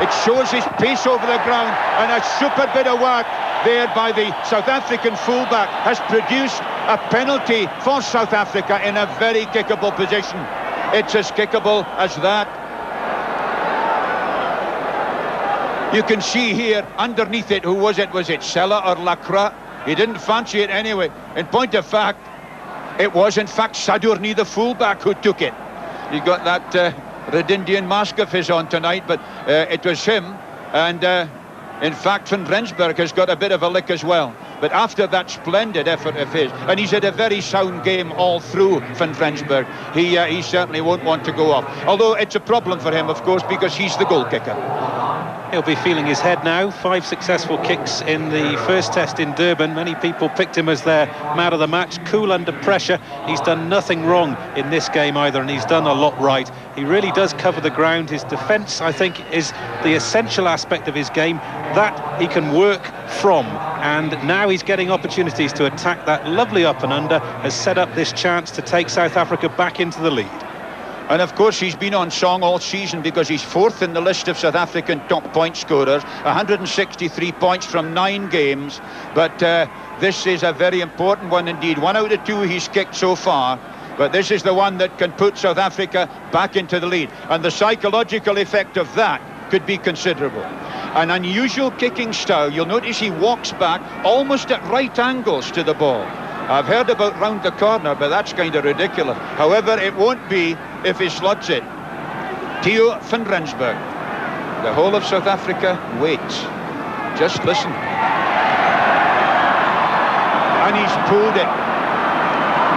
A: It shows his pace over the ground, and a super bit of work there by the South African fullback has produced a penalty for South Africa in a very kickable position. It's as kickable as that. You can see here underneath it, who was it? Was it Sella or Lacroix? He didn't fancy it anyway. In point of fact, it was in fact Sadourny, the fullback, who took it. He got that Red Indian mask of his on tonight, but it was him. And in fact, Van Rensburg has got a bit of a lick as well. But after that splendid effort of his, and he's had a very sound game all through, Van Rensburg, he certainly won't want to go off. Although it's a problem for him, of course, because he's the goal kicker.
B: He'll be feeling his head now. 5 successful kicks in the first test in Durban. Many people picked him as their man of the match. Cool under pressure. He's done nothing wrong in this game either, and he's done a lot right. He really does cover the ground. His defence, I think, is the essential aspect of his game that he can work from. And now he's getting opportunities to attack that lovely up and under, has set up this chance to take South Africa back into the lead.
A: And of course he's been on song all season, because he's 4th in the list of South African top point scorers, 163 points from 9 games. But this is a very important one indeed. 1 out of 2 he's kicked so far, but this is the one that can put South Africa back into the lead, and the psychological effect of that could be considerable. An unusual kicking style. You'll notice he walks back almost at right angles to the ball. I've heard about round the corner, but that's kind of ridiculous. However, it won't be if he slots it. Theo van Rensburg. The whole of South Africa waits. Just listen. And he's pulled it.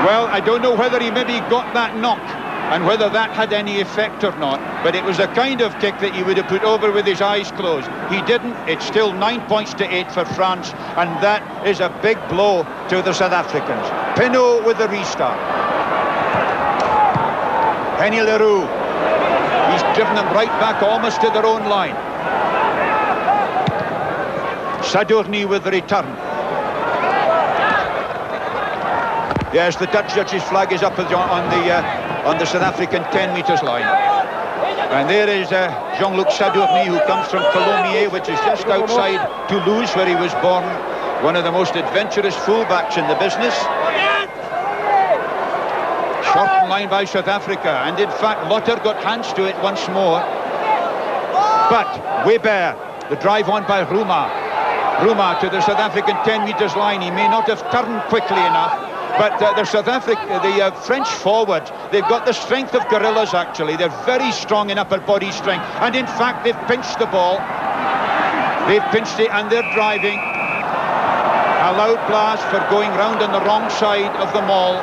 A: Well, I don't know whether he maybe got that knock and whether that had any effect or not, but it was a kind of kick that he would have put over with his eyes closed. He didn't. It's still 9 points to 8 for France, and that is a big blow to the South Africans. Pinot with the restart. Henny Leroux. He's driven them right back almost to their own line. Sadourny with the return. Yes, the Dutch judge's flag is up on the South African 10 metres line. And there is Jean-Luc Sadourny, who comes from Colomiers, which is just outside Toulouse, where he was born. One of the most adventurous fullbacks in the business. Short line by South Africa, and in fact Lotter got hands to it once more. But Weber, the drive on by Rouma to the South African 10 metres line. He may not have turned quickly enough, but the French forwards, they've got the strength of gorillas actually. They're very strong in upper body strength, and in fact they've pinched the ball. They've pinched it and they're driving. A loud blast for going round on the wrong side of the mall.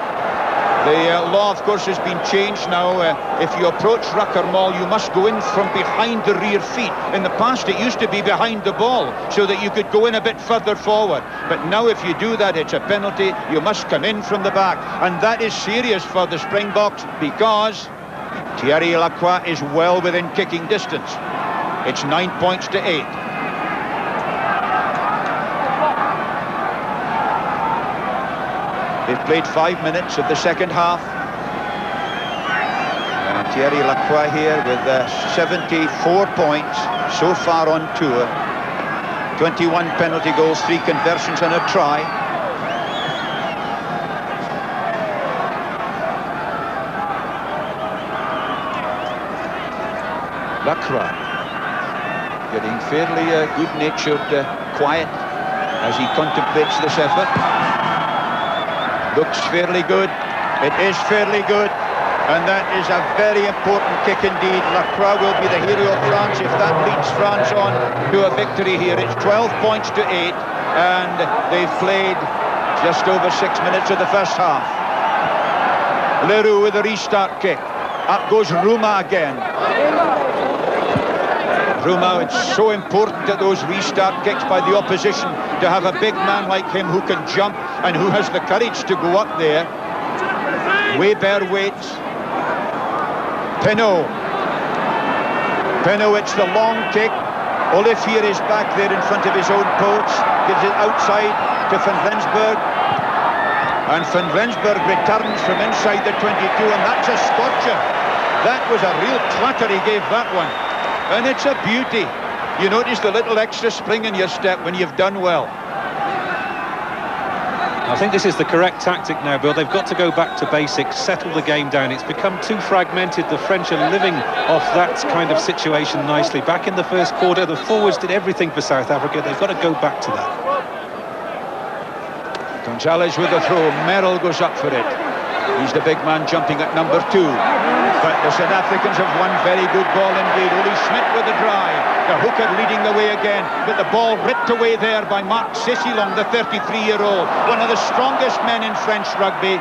A: The law, of course, has been changed now. If you approach Rucker Mall, you must go in from behind the rear feet. In the past, it used to be behind the ball, so that you could go in a bit further forward. But now, if you do that, it's a penalty. You must come in from the back. And that is serious for the Springboks, because Thierry Lacroix is well within kicking distance. It's 9 points to 8. They've played 5 minutes of the second half. And Thierry Lacroix here with 74 points so far on tour. 21 penalty goals, 3 conversions and a try. Lacroix getting fairly good-natured, quiet as he contemplates this effort. Looks fairly good. It is fairly good. And that is a very important kick indeed. Lacroix will be the hero of France if that leads France on to a victory here. It's 12 points to 8. And they've played just over 6 minutes of the first half. Leroux with a restart kick. Up goes Rouma again. Rouma, it's so important at those restart kicks by the opposition to have a big man like him who can jump and who has the courage to go up there. Weber waits. Penaud, it's the long kick. Olivier is back there in front of his own post. Gives it outside to Van Rensburg. And Van Rensburg returns from inside the 22, and that's a scorcher. That was a real clatter he gave that one. And it's a beauty. You notice the little extra spring in your step when you've done well.
B: I think this is the correct tactic now, Bill. They've got to go back to basics, settle the game down. It's become too fragmented. The French are living off that kind of situation nicely. Back in the first quarter, the forwards did everything for South Africa. They've got to go back to that.
A: Gonzalez with the throw. Merrill goes up for it. He's the big man jumping at number 2. But the South Africans have one very good ball indeed. Ole Schmidt with the drive. The hooker leading the way again. But the ball ripped away there by Marc Cessilong, the 33-year-old. One of the strongest men in French rugby.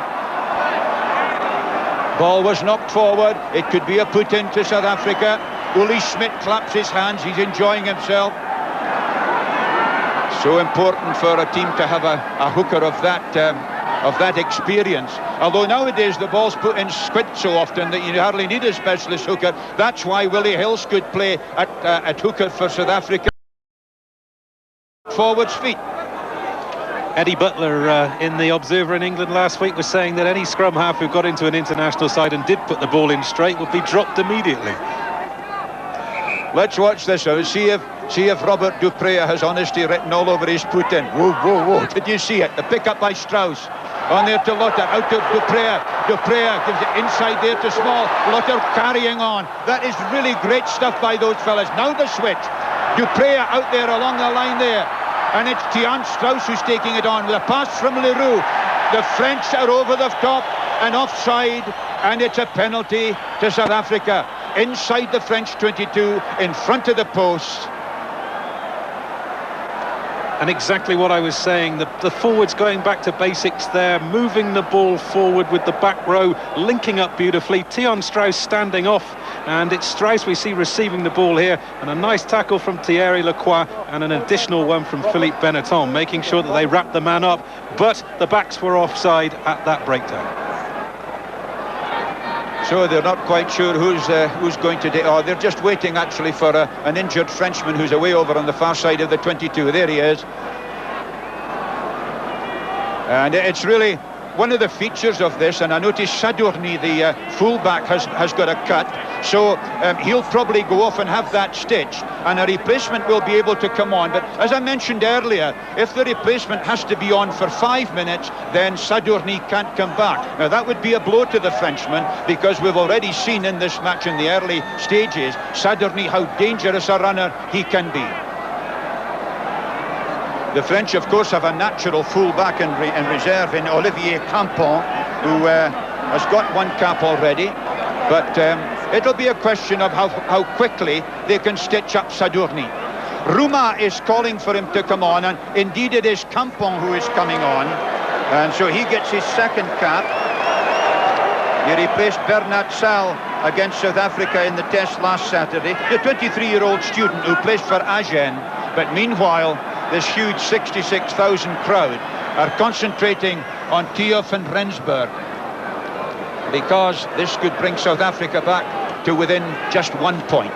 A: Ball was knocked forward. It could be a put-in to South Africa. Ole Schmidt claps his hands. He's enjoying himself. So important for a team to have a hooker of that experience. Although nowadays the ball's put in squid so often that you hardly need a specialist hooker. That's why Willie Hills could play at hooker for South Africa. Forwards feet.
B: Eddie Butler in the Observer in England last week was saying that any scrum half who got into an international side and did put the ball in straight would be dropped immediately.
A: Let's watch this now. See if Robert Duprea has honesty written all over his put-in. Whoa, whoa, whoa. Did you see it? The pick-up by Strauss. On there to Lotter, out to Duprea. Duprea gives it inside there to Small. Lotter carrying on. That is really great stuff by those fellas. Now the switch. Duprea out there along the line there. And it's Tian Strauss who's taking it on with a pass from Leroux. The French are over the top and offside. And it's a penalty to South Africa. Inside the French 22, in front of the post.
B: And exactly what I was saying, the forwards going back to basics there, moving the ball forward with the back row, linking up beautifully. Tian Strauss standing off, and it's Strauss we see receiving the ball here, and a nice tackle from Thierry Lacroix, and an additional one from Philippe Benetton, making sure that they wrap the man up, but the backs were offside at that breakdown.
A: So they're not quite sure who's going to do. Oh, they're just waiting actually for an injured Frenchman who's away over on the far side of the 22. There he is. And it's really one of the features of this, and I noticed Sadourny, the fullback, has got a cut, so he'll probably go off and have that stitched, and a replacement will be able to come on. But as I mentioned earlier, if the replacement has to be on for 5 minutes, then Sadourny can't come back. Now that would be a blow to the Frenchman, because we've already seen in this match in the early stages Sadourny how dangerous a runner he can be. The French, of course, have a natural full-back in reserve in Olivier Campon, who has got 1 cap already. But it'll be a question of how quickly they can stitch up Sadourny. Ruma is calling for him to come on, and indeed it is Kampong who is coming on, and so he gets his second cap. He replaced Bernard Sal against South Africa in the test last Saturday. The 23-year-old student who plays for Agen, but meanwhile this huge 66,000 crowd are concentrating on Theo van Rensburg, because this could bring South Africa back to within just 1 point.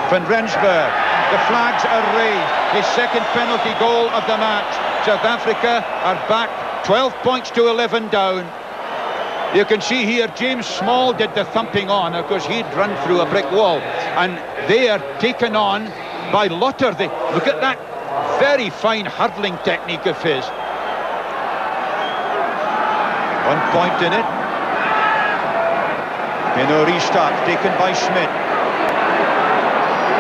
A: Van Rensburg, the flags are raised, his second penalty goal of the match. South Africa are back 12 points to 11 down. You can see here James Small did the thumping on, of course he'd run through a brick wall, and they are taken on by Lotter. Look at that very fine hurdling technique of his. 1 point in it. In a restart taken by Schmidt.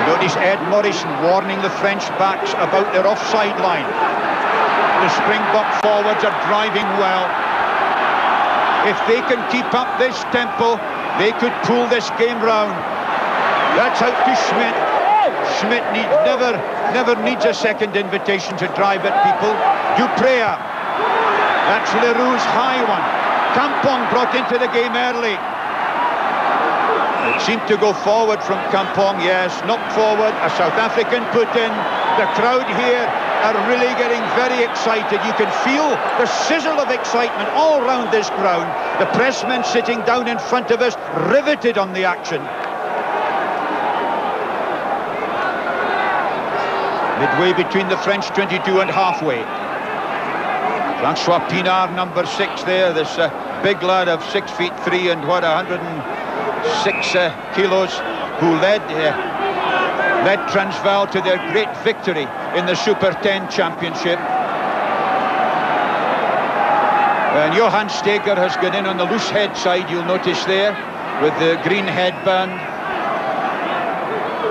A: Notice Ed Morrison warning the French backs about their offside line. The Springbok forwards are driving well. If they can keep up this tempo, they could pull this game round. That's out to Schmidt. Schmidt never needs a second invitation to drive at people. Duprea. That's Leroux's high one. Kampong brought into the game early. It seemed to go forward from Kampong, yes, knocked forward, a South African put in. The crowd here are really getting very excited. You can feel the sizzle of excitement all round this ground. The pressmen sitting down in front of us, riveted on the action. Midway between the French 22 and halfway. Francois Pinard, number 6 there, this big lad of 6'3" and what, 106 kilos, who led Transvaal to their great victory in the Super 10 Championship. And Johan Steger has gone in on the loose head side, you'll notice there, with the green headband.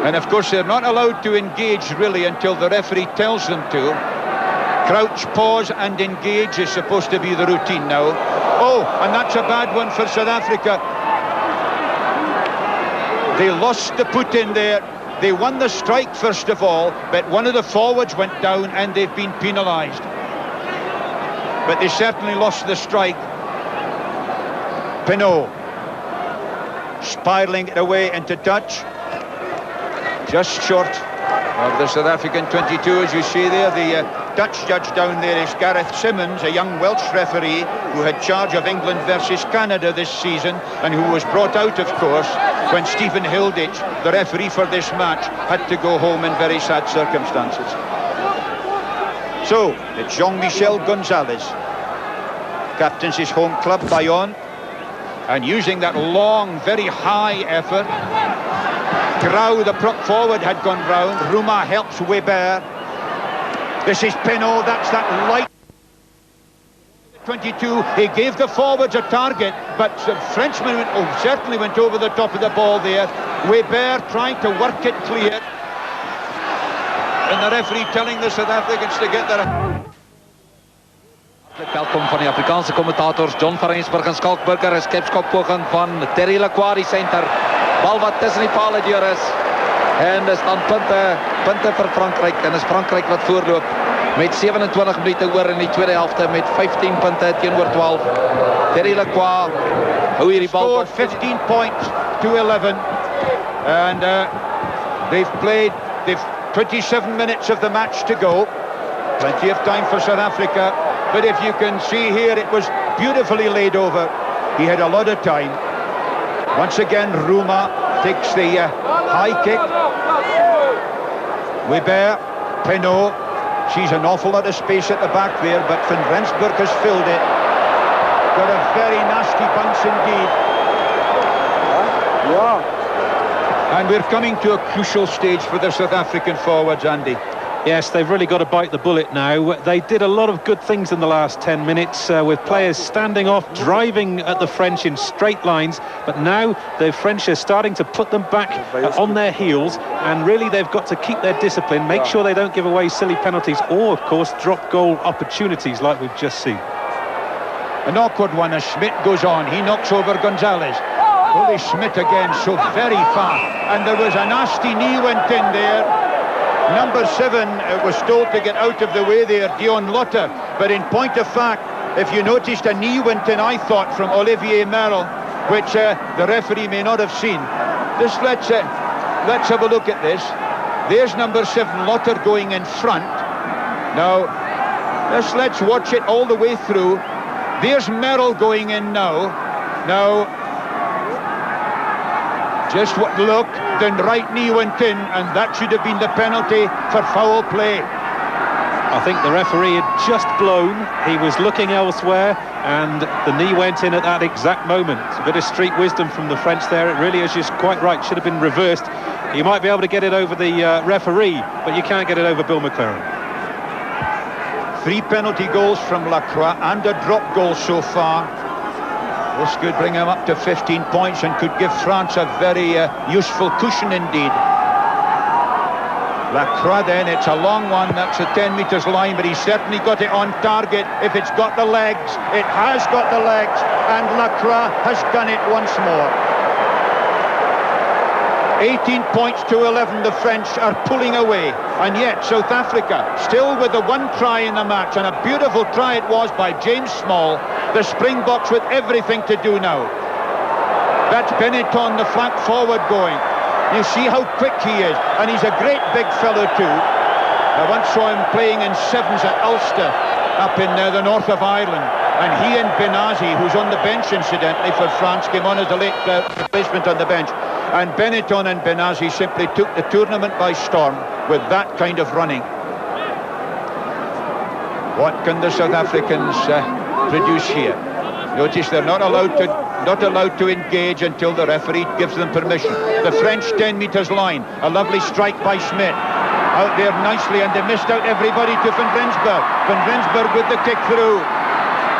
A: And of course they're not allowed to engage really until the referee tells them to. Crouch, pause and engage is supposed to be the routine now. Oh, and that's a bad one for South Africa. They lost the put in there. They won the strike first of all, but one of the forwards went down and they've been penalised. But they certainly lost the strike. Pinot spiralling it away into touch. Just short of the South African 22, as you see there. The Dutch judge down there is Gareth Simmons, a young Welsh referee who had charge of England versus Canada this season, and who was brought out, of course, when Stephen Hilditch, the referee for this match, had to go home in very sad circumstances. So, it's Jean-Michel Gonzalez, captains his home club, Bayonne, and using that long, very high effort. Grau, the prop forward, had gone round. Ruma helps Weber. This is Pinot, that's that light. 22, he gave the forwards a target, but the Frenchman certainly went over the top of the ball there. Weber trying to work it clear. And the referee telling the South Africans to get their...
H: Welkom van die Afrikaanse commentators John van Rensburg en Skalkburger. Een skepskop-poging van Terry Lacroix, die center. Bal wat tussen die pale deur is. En er staan punte vir Frankryk. En is Frankryk wat voorloop. Met 27 minute oor in die tweede helfte. Met 15 punte teenoor 12. Terry Lacroix hou hier die bal.
A: Scored 15 points to 11. And they've 27 minutes of the match to go. Plenty of time for South Africa. But if you can see here, it was beautifully laid over. He had a lot of time. Once again, Ruma takes the high kick. Weber, Pinot. She's an awful lot of space at the back there, but Van Rensburg has filled it. Got a very nasty bounce indeed. Yeah. And we're coming to a crucial stage for the South African forwards, Andy.
B: Yes, they've really got to bite the bullet now. They did a lot of good things in the last 10 minutes with players standing off, driving at the French in straight lines, but now the French are starting to put them back on their heels, and really they've got to keep their discipline, make sure they don't give away silly penalties or, of course, drop goal opportunities like we've just seen.
A: An awkward one as Schmidt goes on. He knocks over Gonzalez. Bully Schmidt again, so very fast. And there was a nasty knee went in there. Number 7 was told to get out of the way there, Dion Lotter. But in point of fact, if you noticed, a knee went in, I thought, from Olivier Merrill, which the referee may not have seen. Just let's have a look at this. There's number 7, Lotter, going in front. Now, let's watch it all the way through. There's Merrill going in now. Now, just look, the right knee went in, and that should have been the penalty for foul play.
B: I think the referee had just blown. He was looking elsewhere, and the knee went in at that exact moment. A bit of street wisdom from the French there. It really is just quite right. Should have been reversed. You might be able to get it over the referee, but you can't get it over Bill McLaren.
A: 3 penalty goals from Lacroix and a drop goal so far. This could bring him up to 15 points and could give France a very useful cushion indeed. Lacroix then, it's a long one, that's a 10 metres line, but he's certainly got it on target. If it's got the legs, it has got the legs, and Lacroix has done it once more. 18 points to 11, the French are pulling away, and yet South Africa still with the 1 try in the match, and a beautiful try it was by James Small. The Springboks with everything to do now. That's Benetton, the flank forward, going. You see how quick he is, and he's a great big fellow too. I once saw him playing in 7s at Ulster up in the north of Ireland, and he and Benazi, who's on the bench incidentally for France, came on as a late replacement on the bench. And Benetton and Benazi simply took the tournament by storm with that kind of running. What can the South Africans produce here? Notice they're not allowed to engage until the referee gives them permission. The French 10 metres line, a lovely strike by Schmidt. Out there nicely, and they missed out everybody to Van Rensburg. Van Rensburg with the kick through.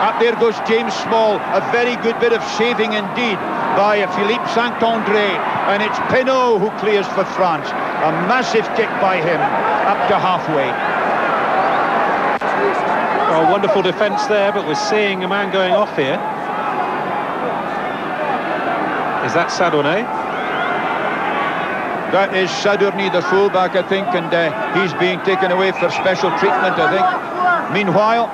A: Up there goes James Small, a very good bit of saving indeed by Philippe Saint-André, and it's Penaud who clears for France. A massive kick by him up to halfway.
B: Well, wonderful defence there, but we're seeing a man going off here. Is that Sadorné?
A: That is Sadorné, the fullback, I think, and he's being taken away for special treatment, I think. Meanwhile,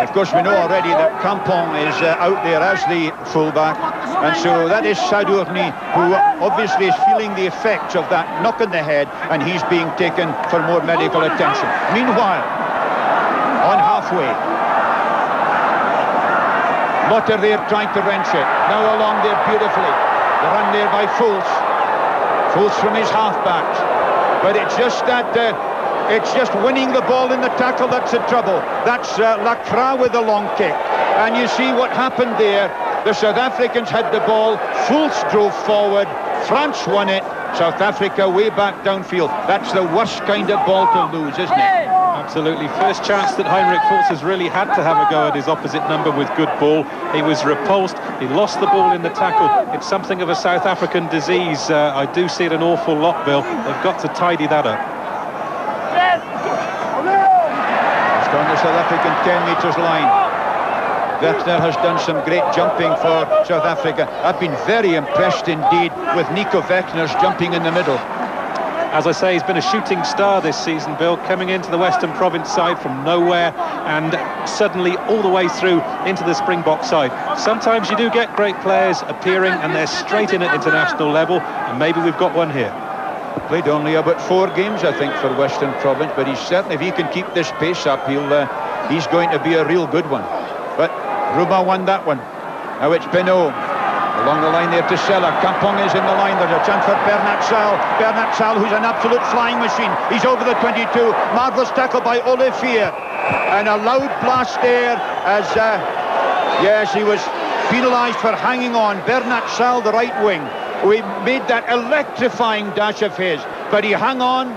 A: of course, we know already that Campon is out there as the fullback, and so that is Sadorné, who obviously is feeling the effects of that knock on the head, and he's being taken for more medical attention. Meanwhile, on halfway, Lotter there trying to wrench it. Now along there beautifully. The run there by Fultz. Fultz from his halfbacks. But it's just that... it's just winning the ball in the tackle that's the trouble. That's Lacroix with the long kick. And you see what happened there. The South Africans had the ball. Fultz drove forward. France won it. South Africa way back downfield. That's the worst kind of ball to lose, isn't it?
B: Absolutely. First chance that Heinrich Fultz has really had to have a go at his opposite number with good ball. He was repulsed. He lost the ball in the tackle. It's something of a South African disease. I do see it an awful lot, Bill. They've got to tidy that up.
A: On the South African 10 metres line. Wechner has done some great jumping for South Africa. I've been very impressed indeed with Nico Wechner's jumping in the middle.
B: As I say, he's been a shooting star this season, Bill, coming into the Western Province side from nowhere and suddenly all the way through into the Springbok side. Sometimes you do get great players appearing and they're straight in at international level, and maybe we've got one here.
A: Played only about 4 games, I think, for Western Province, but he's certainly, if he can keep this pace up, he's going to be a real good one. But Rouba won that one. Now it's Penaud. Along the line there to Seller. Campong is in the line. There's a chance for Bernat Sal. Bernat Sal, who's an absolute flying machine. He's over the 22. Marvellous tackle by Olivier. And a loud blast there as, yes, he was penalised for hanging on. Bernat Sal, the right wing. We made that electrifying dash of his, but he hung on.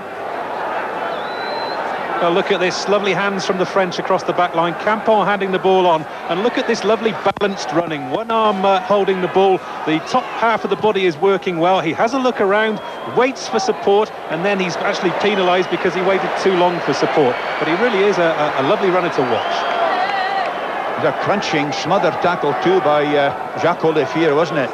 B: Well, look at this, lovely hands from the French across the back line. Campon handing the ball on, and look at this lovely balanced running. One arm holding the ball, the top half of the body is working well. He has a look around, waits for support, and then he's actually penalised because he waited too long for support. But he really is a lovely runner to watch.
A: It was a crunching, smothered tackle too by Jacques Olivier, wasn't it?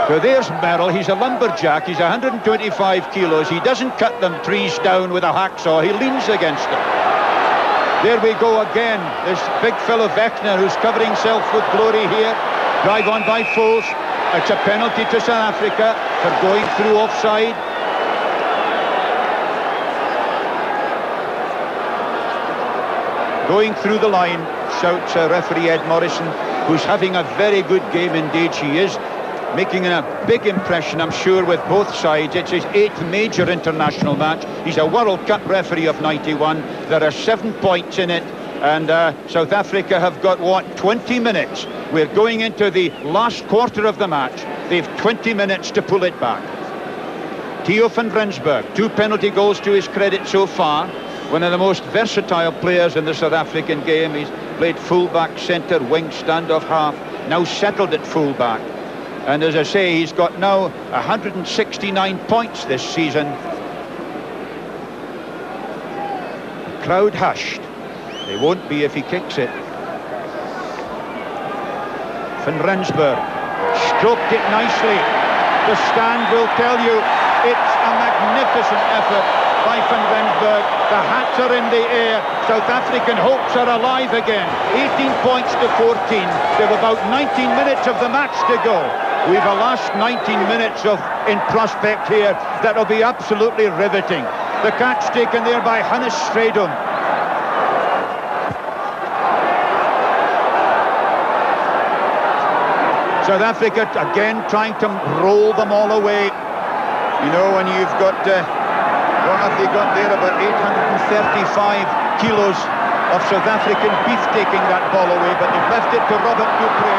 A: So there's Merrill. He's a lumberjack. He's 125 kilos. He doesn't cut them trees down with a hacksaw. He leans against them. There we go again. This big fellow Vechner, who's covering himself with glory here. Drive on by Foles. It's a penalty to South Africa for going through offside. Going through the line, shouts referee Ed Morrison, who's having a very good game indeed. She is making a big impression, I'm sure, with both sides. It's his 8th major international match. He's a World Cup referee of 91. There are 7 points in it, and South Africa have got, what, 20 minutes? We're going into the last quarter of the match. They've 20 minutes to pull it back. Theo van Rensburg, 2 penalty goals to his credit so far. One of the most versatile players in the South African game. He's played full-back, centre, wing, stand-off half, now settled at full-back. And as I say, he's got now 169 points this season. The crowd hushed. They won't be if he kicks it. Van Rensburg stroked it nicely. The stand will tell you it's a magnificent effort by Van Rensburg. The hats are in the air. South African hopes are alive again. 18 points to 14. They have about 19 minutes of the match to go. We've a last 19 minutes in prospect here that'll be absolutely riveting. The catch taken there by Hannes Stradum. South Africa again trying to roll them all away. You know, when you've got, what have they got there? About 835 kilos of South African beef taking that ball away, but they've left it to Robert Dupré.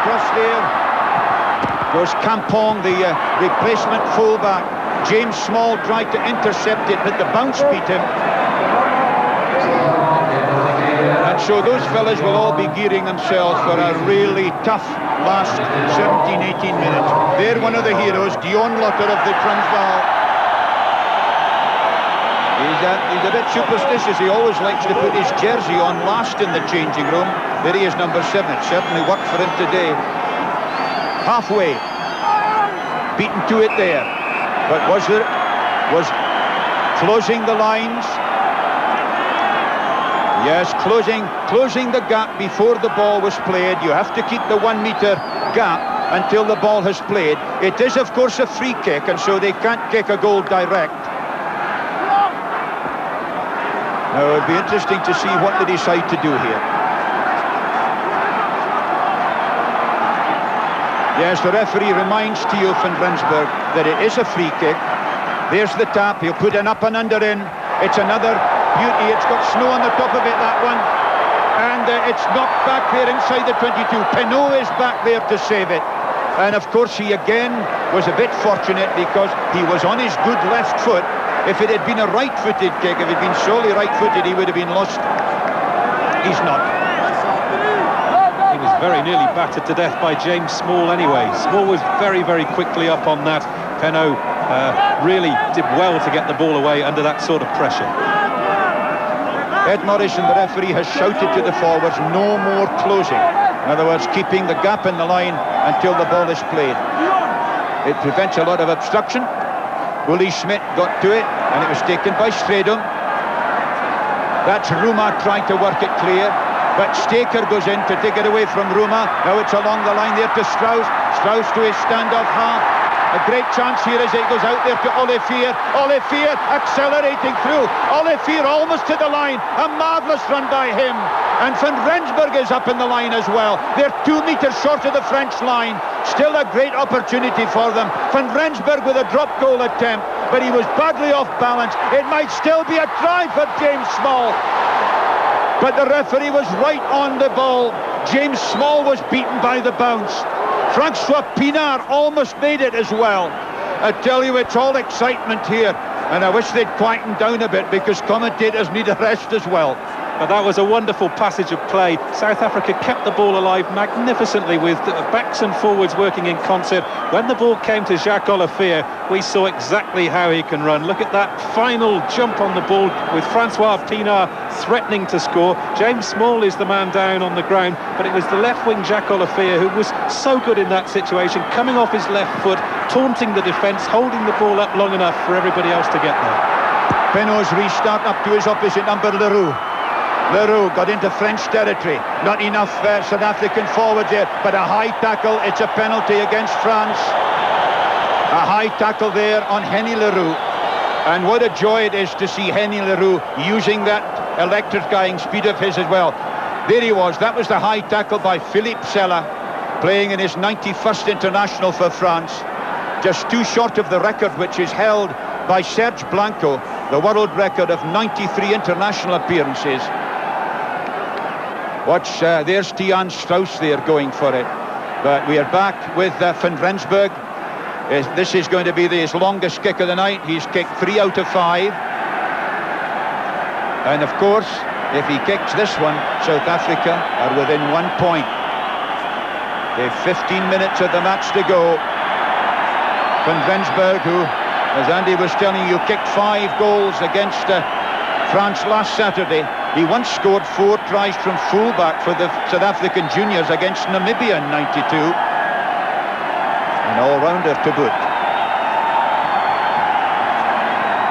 A: Across there goes Kampong, the replacement fullback. James Small tried to intercept it, but the bounce beat him. And so those fellas will all be gearing themselves for a really tough last 17-18 minutes. They're one of the heroes, Dion Lotter of the Transvaal. He's a bit superstitious. He always likes to put his jersey on last in the changing room. There he is, number 7. It certainly worked for him today. Halfway. Beaten to it there. But was closing the lines. Yes, closing the gap before the ball was played. You have to keep the 1 metre gap until the ball has played. It is, of course, a free kick, and so they can't kick a goal direct. Now, it'll be interesting to see what they decide to do here. Yes, the referee reminds Theo van Rensburg that it is a free kick. There's the tap. He'll put an up and under in. It's another beauty. It's got snow on the top of it, that one. And it's knocked back there inside the 22. Penaud is back there to save it. And of course he again was a bit fortunate because he was on his good left foot. If it had been a right-footed kick, if it had been solely right-footed, he would have been lost. He's not.
B: He was very nearly battered to death by James Small anyway. Small was very, very quickly up on that. Penaud really did well to get the ball away under that sort of pressure.
A: Ed Morrison, the referee, has shouted to the forwards, no more closing. In other words, keeping the gap in the line until the ball is played. It prevents a lot of obstruction. Willie Schmidt got to it, and it was taken by Stradum. That's Ruma trying to work it clear, but Staker goes in to take it away from Ruma. Now it's along the line there to Strauss. Strauss to his standoff half. A great chance here as it goes out there to Olivier. Olivier accelerating through. Olivier almost to the line. A marvellous run by him. And Van Rensburg is up in the line as well. They're 2 metres short of the French line. Still a great opportunity for them. Van Rensburg with a drop goal attempt, but he was badly off balance. It might still be a try for James Small. But the referee was right on the ball. James Small was beaten by the bounce. Francois Pinard almost made it as well. I tell you, it's all excitement here, and I wish they'd quieten down a bit because commentators need a rest as well.
B: But that was a wonderful passage of play. South Africa kept the ball alive magnificently with backs and forwards working in concert. When the ball came to Jacques Olafia, we saw exactly how he can run. Look at that final jump on the ball with Francois Pienaar threatening to score. James Small is the man down on the ground, but it was the left wing Jacques Olafia who was so good in that situation, coming off his left foot, taunting the defence, holding the ball up long enough for everybody else to get there.
A: Penaud's restart up to his opposite number, Leroux. Leroux got into French territory. Not enough South African forwards there, but a high tackle. It's a penalty against France. A high tackle there on Henny Leroux. And what a joy it is to see Henny Leroux using that electrifying speed of his as well. There he was. That was the high tackle by Philippe Sella, playing in his 91st international for France. Just too short of the record which is held by Serge Blanco, the world record of 93 international appearances. Watch, there's Tian Strauss there going for it. But we are back with Van Rensburg. This is going to be his longest kick of the night. He's kicked 3 out of 5. And of course, if he kicks this one, South Africa are within 1 point. They have 15 minutes of the match to go. Van Rensburg, who, as Andy was telling you, kicked 5 goals against France last Saturday. He once scored 4 tries from fullback for the South African juniors against Namibia in '92. An all-rounder to boot.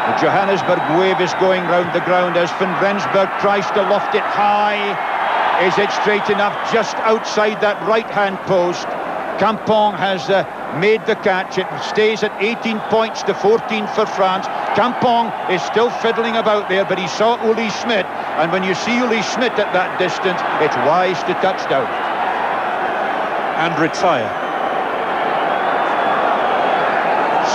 A: The Johannesburg wave is going round the ground as Van Rensburg tries to loft it high. Is it straight enough? Just outside that right-hand post. Kampong has made the catch. It stays at 18 points to 14 for France. Kampong is still fiddling about there, but he saw Uli Schmidt, and when you see Uli Schmidt at that distance, it's wise to touch down
B: and retire.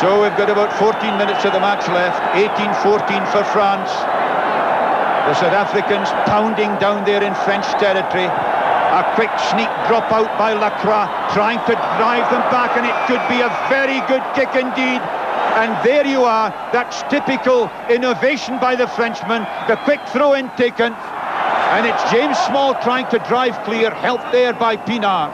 A: So we've got about 14 minutes of the match left. 18-14 for France. The South Africans pounding down there in French territory. A quick sneak drop out by Lacroix, trying to drive them back, and it could be a very good kick indeed. And there you are. That's typical innovation by the Frenchman. The quick throw-in taken, and it's James Small trying to drive clear, helped there by Pienaar.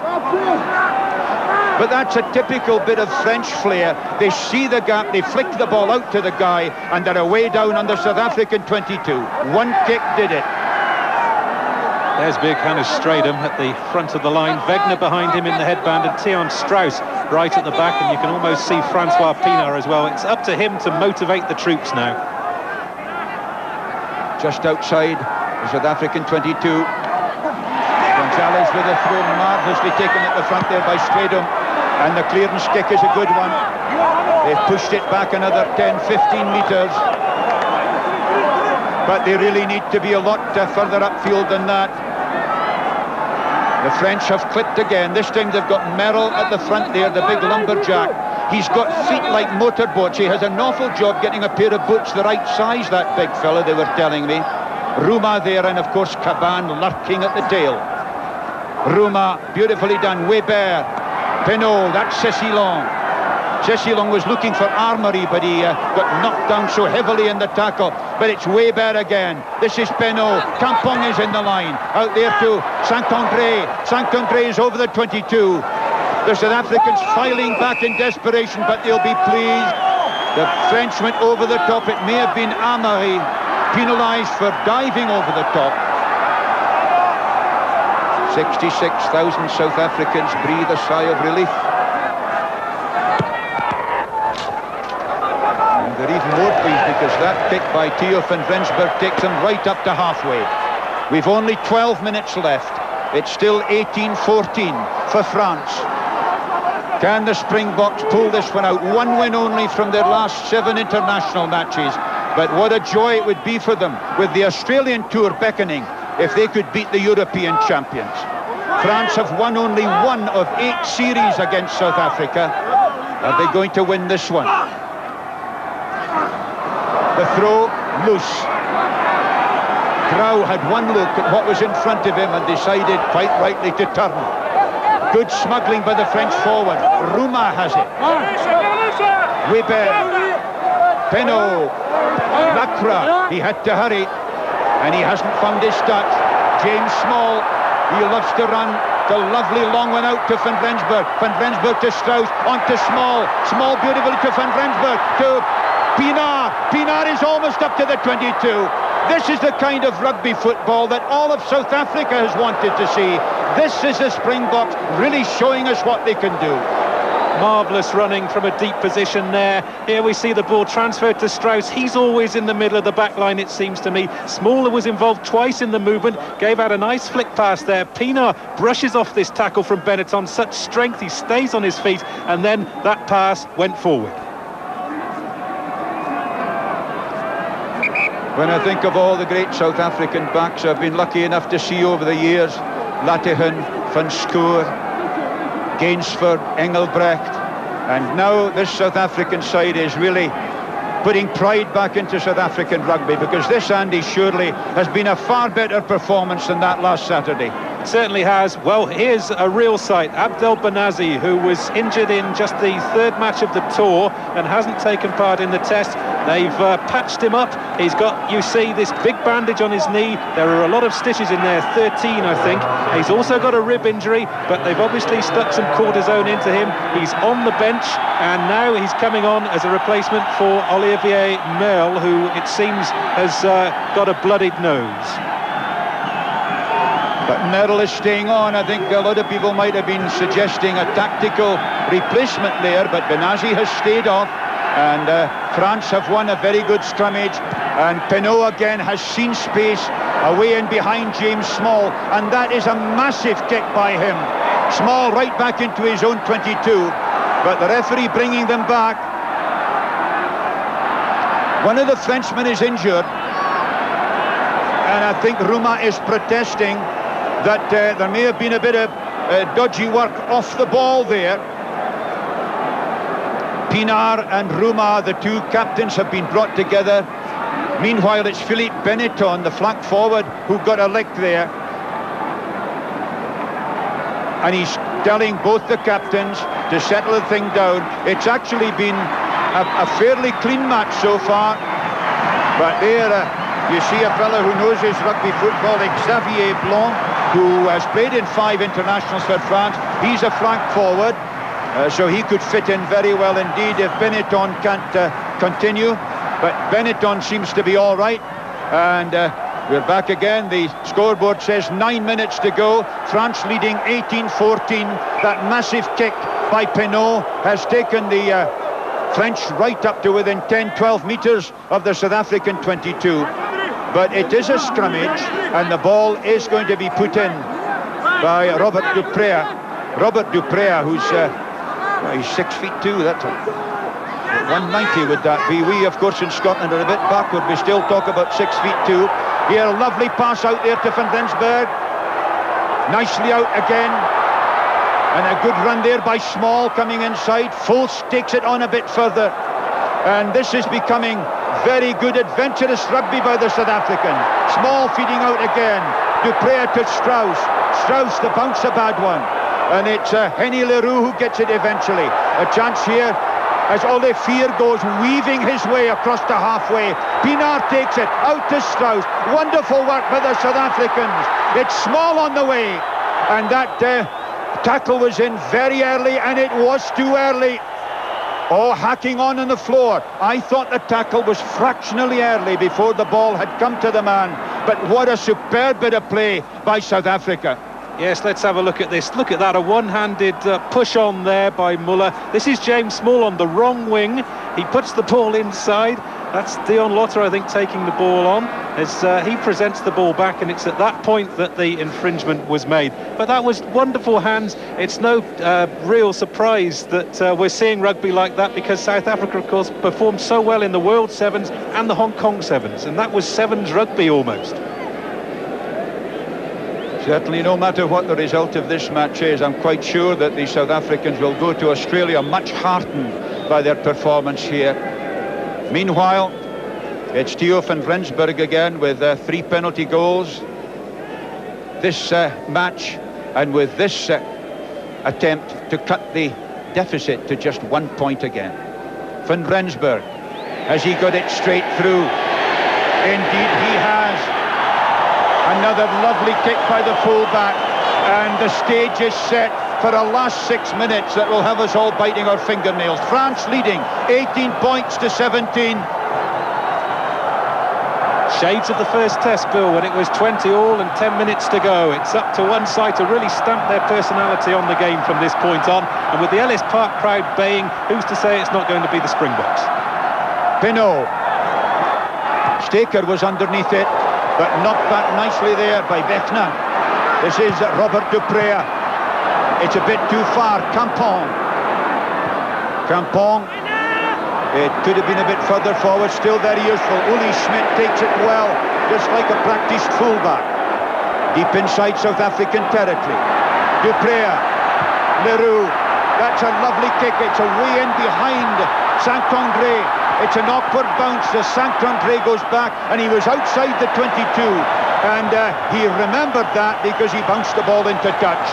A: But that's a typical bit of French flair. They see the gap, they flick the ball out to the guy, and they're away down under South African 22. One kick did it.
B: There's big Hannes Stradum at the front of the line, Wegner behind him in the headband, and Tian Strauss right at the back, and you can almost see Francois Pienaar as well. It's up to him to motivate the troops now. Just outside the South African 22. Gonzalez with a throw, marvellously taken at the front there by Stradum, and the clearance kick is a good one. They've pushed it back another 10-15 metres. But they really need to be a lot further upfield than that. The French have clipped again. This time they've got Merrill at the front there, the big lumberjack. He's got feet like motorboats. He has an awful job getting a pair of boots the right size, that big fella, they were telling me. Ruma there, and of course Caban lurking at the tail. Ruma, beautifully done. Weber, Penaud, that's Cessilon. Cessilon was looking for Armory, but he got knocked down so heavily in the tackle. But it's Weber again. This is Penaud. Kampong is in the line. Out there to Saint-André. Saint-André is over the 22. The South Africans filing back in desperation, but they'll be pleased. The French went over the top. It may have been Armory penalised for diving over the top. 66,000 South Africans breathe a sigh of relief. They're even more pleased because that kick by Theo van Rensburg takes them right up to halfway. We've only 12 minutes left. It's still 18-14 for France. Can the Springboks pull this one out? One win only from their last 7 international matches. But what a joy it would be for them with the Australian tour beckoning if they could beat the European champions. France have won only 1 of 8 series against South Africa. Are they going to win this one? The throw, loose. Grau had one look at what was in front of him and decided quite rightly to turn. Good smuggling by the French forward. Ruma has it. Weber, Penaud, Lacroix, he had to hurry.
A: and he hasn't found his touch. James Small, he loves to run. The lovely long one out to Van Rensburg. Van Rensburg to Strauss, on to Small. Small beautifully to Van Rensburg, to Pienaar. Pienaar is almost up to the 22. This is the kind of rugby football that all of South Africa has wanted to see. This is the Springboks really showing us what they can do.
B: Marvellous running from a deep position there. Here we see the ball transferred to Strauss. He's always in the middle of the back line, it seems to me. Smaller was involved twice in the movement, gave out a nice flick pass there. Pienaar brushes off this tackle from Benetton. Such strength, he stays on his feet, and then that pass went forward.
A: When I think of all the great South African backs I've been lucky enough to see over the years, Latihan, Van Schoor, Gainsford, Engelbrecht, and now this South African side is really putting pride back into South African rugby, because this, Andy, surely has been a far better performance than that last Saturday.
B: It certainly has. Well, here's a real sight. Abdel Benazi, who was injured in just the third match of the tour and hasn't taken part in the test. They've patched him up. He's got, you see, this big bandage on his knee. There are a lot of stitches in there, 13 I think. He's also got a rib injury, but they've obviously stuck some cortisone into him. He's on the bench, and now he's coming on as a replacement for Olivier Merle, who it seems has got a bloodied nose.
A: But Merle is staying on. I think a lot of people might have been suggesting a tactical replacement there, but Benazi has stayed off, and France have won a very good scrummage, and Penaud again has seen space away and behind James Small, and that is a massive kick by him. Small right back into his own 22, but the referee bringing them back. One of the Frenchmen is injured, and I think Rouma is protesting that there may have been a bit of dodgy work off the ball there. Pienaar and Rouma, the two captains, have been brought together. Meanwhile, it's Philippe Benetton, the flank forward, who got a lick there. And he's telling both the captains to settle the thing down. It's actually been a fairly clean match so far. But there you see a fellow who knows his rugby football, like Xavier Blanc, who has played in 5 internationals for France. He's a flank forward, so he could fit in very well indeed if Benetton can't continue. But Benetton seems to be all right, and we're back again. The scoreboard says 9 minutes to go. France leading 18-14. That massive kick by Penaud has taken the French right up to within 10-12 metres of the South African 22. But it is a scrummage, and the ball is going to be put in by Robert Duprea. Robert Duprea, who's he's 6'2", that's 190 would that be. We, of course, in Scotland are a bit backward. We still talk about 6'2". Here, a lovely pass out there to Van Rensburg. Nicely out again. And a good run there by Small coming inside. Foltz takes it on a bit further. And this is becoming very good adventurous rugby by the South African. Small feeding out again. Duprea to Strauss. Strauss, the bounce, a bad one. And it's Henny Leroux who gets it eventually. A chance here as Olivier goes weaving his way across to halfway. Pienaar takes it out to Strauss. Wonderful work by the South Africans. It's Small on the way. And that tackle was in very early, and it was too early. Oh, hacking on the floor. I thought the tackle was fractionally early before the ball had come to the man. But what a superb bit of play by South Africa.
B: Yes, let's have a look at this. Look at that, a one-handed push on there by Muller. This is James Small on the wrong wing. He puts the ball inside. That's Dion Lotter, I think, taking the ball on as he presents the ball back, and it's at that point that the infringement was made. But that was wonderful hands. It's no real surprise that we're seeing rugby like that, because South Africa, of course, performed so well in the World Sevens and the Hong Kong Sevens, and that was Sevens rugby almost.
A: Certainly, no matter what the result of this match is, I'm quite sure that the South Africans will go to Australia much heartened by their performance here. Meanwhile, it's Theo van Rensburg again with 3 penalty goals this match, and with this attempt to cut the deficit to just 1 point again. Van Rensburg, has he got it straight through? Indeed he has. Another lovely kick by the fullback, and the stage is set for a last 6 minutes that will have us all biting our fingernails. France leading 18 points to 17.
B: Shades of the first test, Bill, when it was 20 all and 10 minutes to go. It's up to one side to really stamp their personality on the game from this point on. And with the Ellis Park crowd baying, who's to say it's not going to be the Springboks?
A: Pinot. Staker was underneath it, but knocked back nicely there by Bechner. This is Robert Duprea. It's a bit too far. Campon. It could have been a bit further forward, still very useful. Uli Schmidt takes it well, just like a practiced fullback. Deep inside South African territory. Duprea, Leroux, that's a lovely kick. It's away in behind Saint-André. It's an awkward bounce as Saint-André goes back, and he was outside the 22. And he remembered that because he bounced the ball into touch.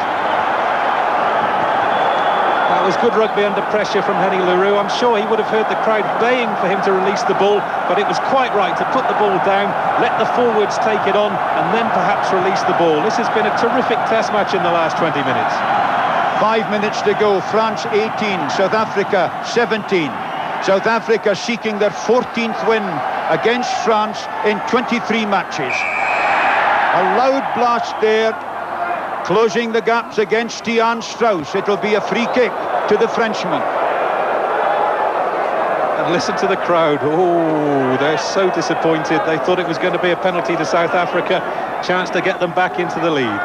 B: That was good rugby under pressure from Henny Leroux. I'm sure he would have heard the crowd baying for him to release the ball, but it was quite right to put the ball down, let the forwards take it on, and then perhaps release the ball. This has been a terrific test match in the last 20 minutes.
A: 5 minutes to go. France 18, South Africa 17. South Africa seeking their 14th win against France in 23 matches. A loud blast there, closing the gaps against Stian Strauss. It'll be a free kick to the Frenchman.
B: And listen to the crowd. Oh, they're so disappointed. They thought it was going to be a penalty to South Africa. Chance to get them back into the lead.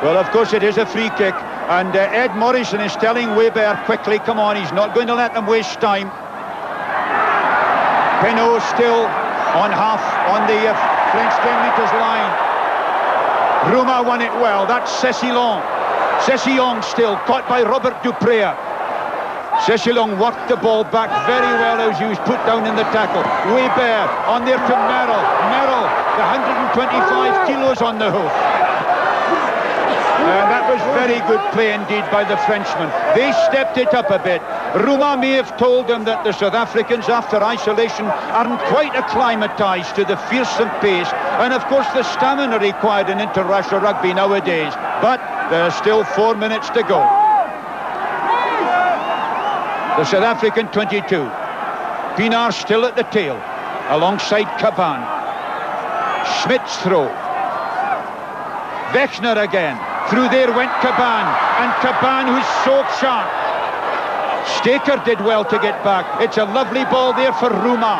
A: Well, of course it is a free kick, and Ed Morrison is telling Weber quickly, come on, he's not going to let them waste time. Pinot still on half on the French 10 metres line. Rouma won it well. That's Cessillon. Cessillon still caught by Robert Duprea. Cessillon worked the ball back very well as he was put down in the tackle. Weber on there to Merrill. Merrill, the 125 kilos on the hoof. And that was very good play indeed by the Frenchman. They stepped it up a bit. Rouma may have told them that the South Africans, after isolation, aren't quite acclimatised to the fearsome pace and, of course, the stamina required in international rugby nowadays. But there's still 4 minutes to go. The South African 22. Pienaar still at the tail, alongside Caban. Schmidt's throw. Wechner again. Through there went Caban, and Caban, who's so sharp. Staker did well to get back. It's a lovely ball there for Rouma.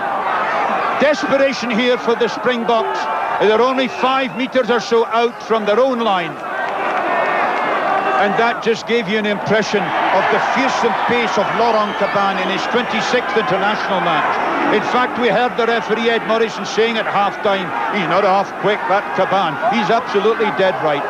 A: Desperation here for the Springboks. They're only 5 metres or so out from their own line. And that just gave you an impression of the fearsome pace of Laurent Caban in his 26th international match. In fact, we heard the referee Ed Morrison saying at half-time, he's not half quick, that Caban. He's absolutely dead right.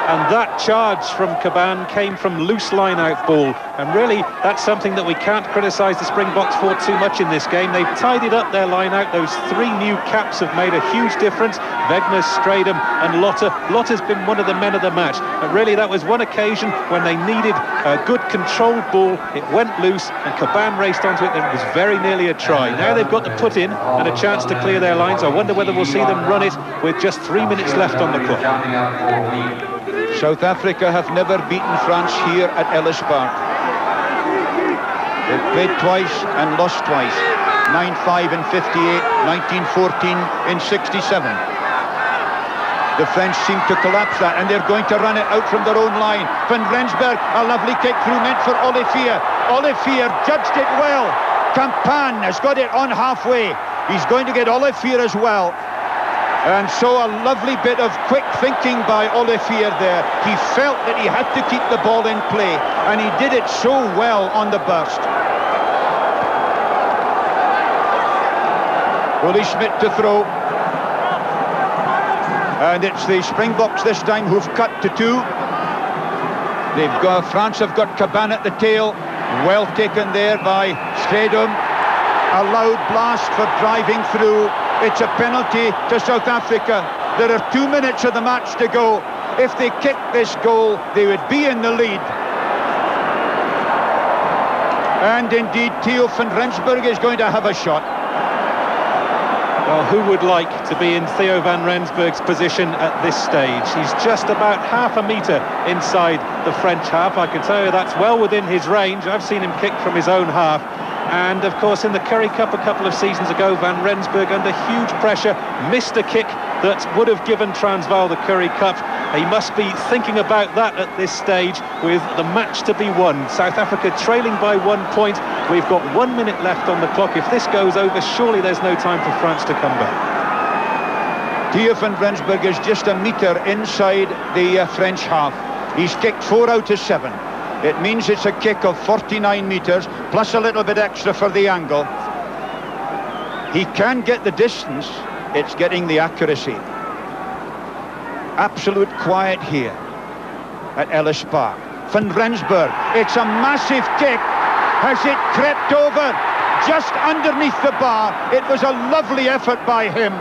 B: And that charge from Caban came from loose line-out ball. And really, that's something that we can't criticise the Springboks for too much in this game. They've tidied up their line-out. Those 3 new caps have made a huge difference. Wegner, Stradum and Lotte. Lotte's been one of the men of the match. But really, that was one occasion when they needed a good controlled ball. It went loose and Caban raced onto it, and it was very nearly a try. Now they've got to put in and a chance to clear their lines. I wonder whether we'll see them run it with just 3 minutes left on the clock.
A: South Africa have never beaten France here at Ellis Park. They've played twice and lost twice. 9-5 in 58, 1914 in 67. The French seem to collapse that, and they're going to run it out from their own line. Van Rensburg, a lovely kick through, meant for Olivier. Olivier judged it well. Campan has got it on halfway. He's going to get Olivier as well. And so a lovely bit of quick thinking by Olivier there. He felt that he had to keep the ball in play, and he did it so well on the burst. Uli Schmidt to throw. And it's the Springboks this time who've cut to 2. France have got Caban at the tail. Well taken there by Stradum. A loud blast for driving through. It's a penalty to South Africa. There are 2 minutes of the match to go. If they kick this goal, they would be in the lead. And indeed, Theo van Rensburg is going to have a shot.
B: Well, who would like to be in Theo van Rensburg's position at this stage? He's just about half a metre inside the French half. I can tell you that's well within his range. I've seen him kick from his own half. And of course in the Currie Cup a couple of seasons ago, Van Rensburg under huge pressure missed a kick that would have given Transvaal the Currie Cup. He must be thinking about that at this stage with the match to be won. South Africa trailing by 1 point. We've got 1 minute left on the clock. If this goes over, surely there's no time for France to come back.
A: Theo van Rensburg is just a metre inside the French half. He's kicked 4 out of 7. It means it's a kick of 49 metres, plus a little bit extra for the angle. He can get the distance, it's getting the accuracy. Absolute quiet here at Ellis Park. Van Rensburg, it's a massive kick. Has it crept over just underneath the bar? It was a lovely effort by him.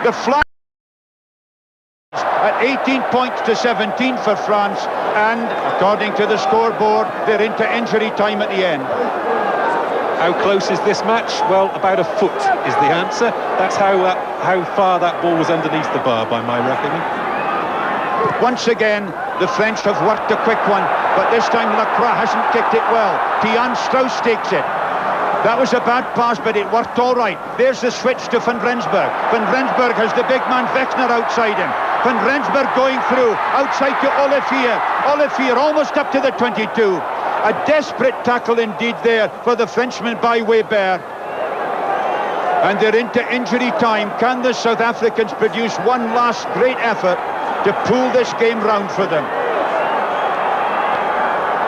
A: The flag at 18 points to 17 for France, and according to the scoreboard, they're into injury time at the end.
B: How close is this match? Well, about a foot is the answer. That's how far that ball was underneath the bar, by my reckoning.
A: Once again, the French have worked a quick one, but this time Lacroix hasn't kicked it well. Tian Strauss takes it. That was a bad pass, but it worked all right. There's the switch to Van Rensburg. Van Rensburg has the big man Wechner outside him. Van Rensburg going through, outside to Olivier. Olivier almost up to the 22. A desperate tackle indeed there for the Frenchman by Weber. And they're into injury time. Can the South Africans produce one last great effort to pull this game round for them?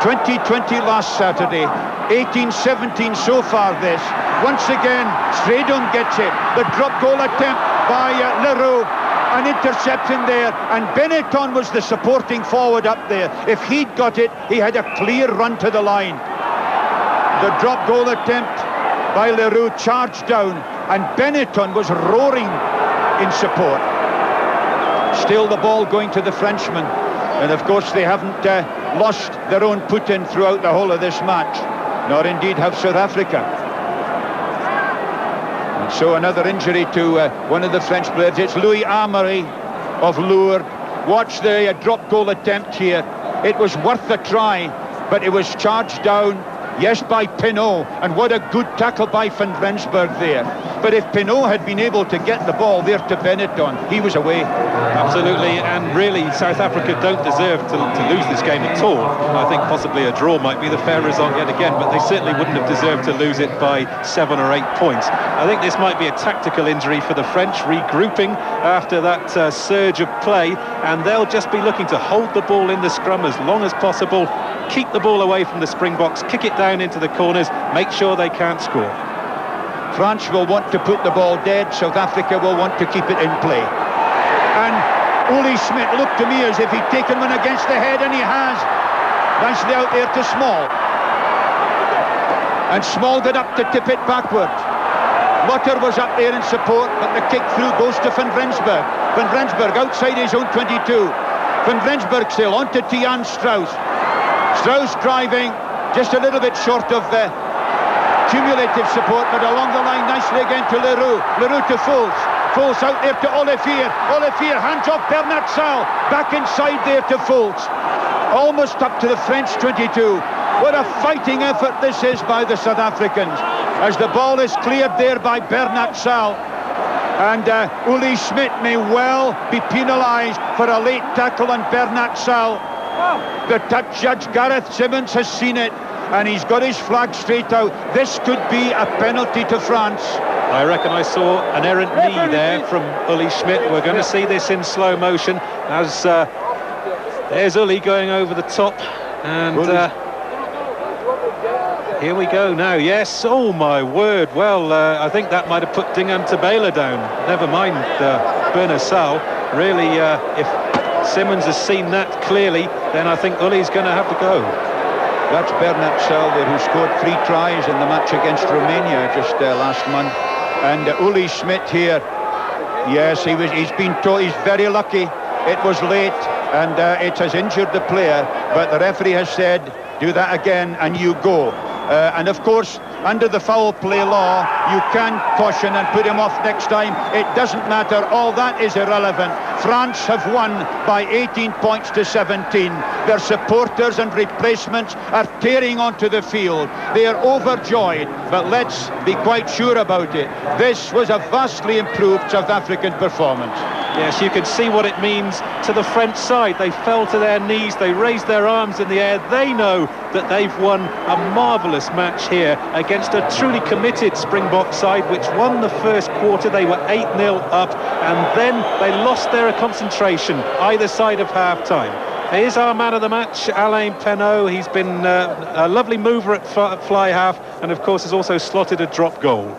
A: 2020 last Saturday, 18-17 so far this. Once again, Stradon gets it. The drop goal attempt by Leroux. An interception there, and Benetton was the supporting forward up there. If he'd got it, he had a clear run to the line. The drop goal attempt by Leroux charged down, and Benetton was roaring in support. Still the ball going to the Frenchman, and of course they haven't lost their own put-in throughout the whole of this match, nor indeed have South Africa. So another injury to one of the French players. It's Louis Amery of Lourdes. Watch the drop goal attempt here. It was worth a try, but it was charged down, yes, by Pinot, and what a good tackle by Van Rensburg there. But if Pinot had been able to get the ball there to Benetton, he was away.
B: Absolutely, and really South Africa don't deserve to lose this game at all. I think possibly a draw might be the fair result yet again, but they certainly wouldn't have deserved to lose it by 7 or 8 points. I think this might be a tactical injury for the French, regrouping after that surge of play, and they'll just be looking to hold the ball in the scrum as long as possible, keep the ball away from the Springboks, kick it down into the corners, make sure they can't score.
A: France will want to put the ball dead. South Africa will want to keep it in play. And Ole Schmidt looked to me as if he'd taken one against the head, and he has. Nicely out there to Small. And Small got up to tip it backward. Lotter was up there in support, but the kick through goes to Van Rensburg. Van Rensburg outside his own 22. Van Rensburg still on to Tian Strauss. Strauss driving just a little bit short of the cumulative support, but along the line nicely again to Leroux. Leroux to Foulds. Foulds out there to Olivier. Olivier hands off Bernard Salle. Back inside there to Foulds. Almost up to the French 22. What a fighting effort this is by the South Africans, as the ball is cleared there by Bernard Salle. And Ole Schmidt may well be penalised for a late tackle on Bernard Salle. The touch judge Gareth Simmons has seen it, and he's got his flag straight out. This could be a penalty to France.
B: I reckon I saw an errant knee there from Ole Schmidt. We're going to see this in slow motion as there's Ole going over the top, and here we go now. Yes, oh my word. Well, I think that might have put Dingham Tabela down. Never mind Bernard Salle. Really, if Simmons has seen that clearly, then I think Ole's going to have to go.
A: That's Bernard Salle there, who scored 3 tries in the match against Romania just last month. And Ole Schmidt here, yes, he's been told he's very lucky. It was late, and it has injured the player, but the referee has said, do that again and you go. And of course, under the foul play law, you can caution and put him off next time. It doesn't matter. All that is irrelevant. France have won by 18 points to 17. Their supporters and replacements are tearing onto the field. They are overjoyed, but let's be quite sure about it. This was a vastly improved South African performance.
B: Yes, you can see what it means to the French side. They fell to their knees, they raised their arms in the air. They know that they've won a marvellous match here against a truly committed Springbok side, which won the first quarter. They were 8-0 up, and then they lost their concentration either side of half-time. Here's our man of the match, Alain Penaud. He's been a lovely mover at fly half, and of course has also slotted a drop goal.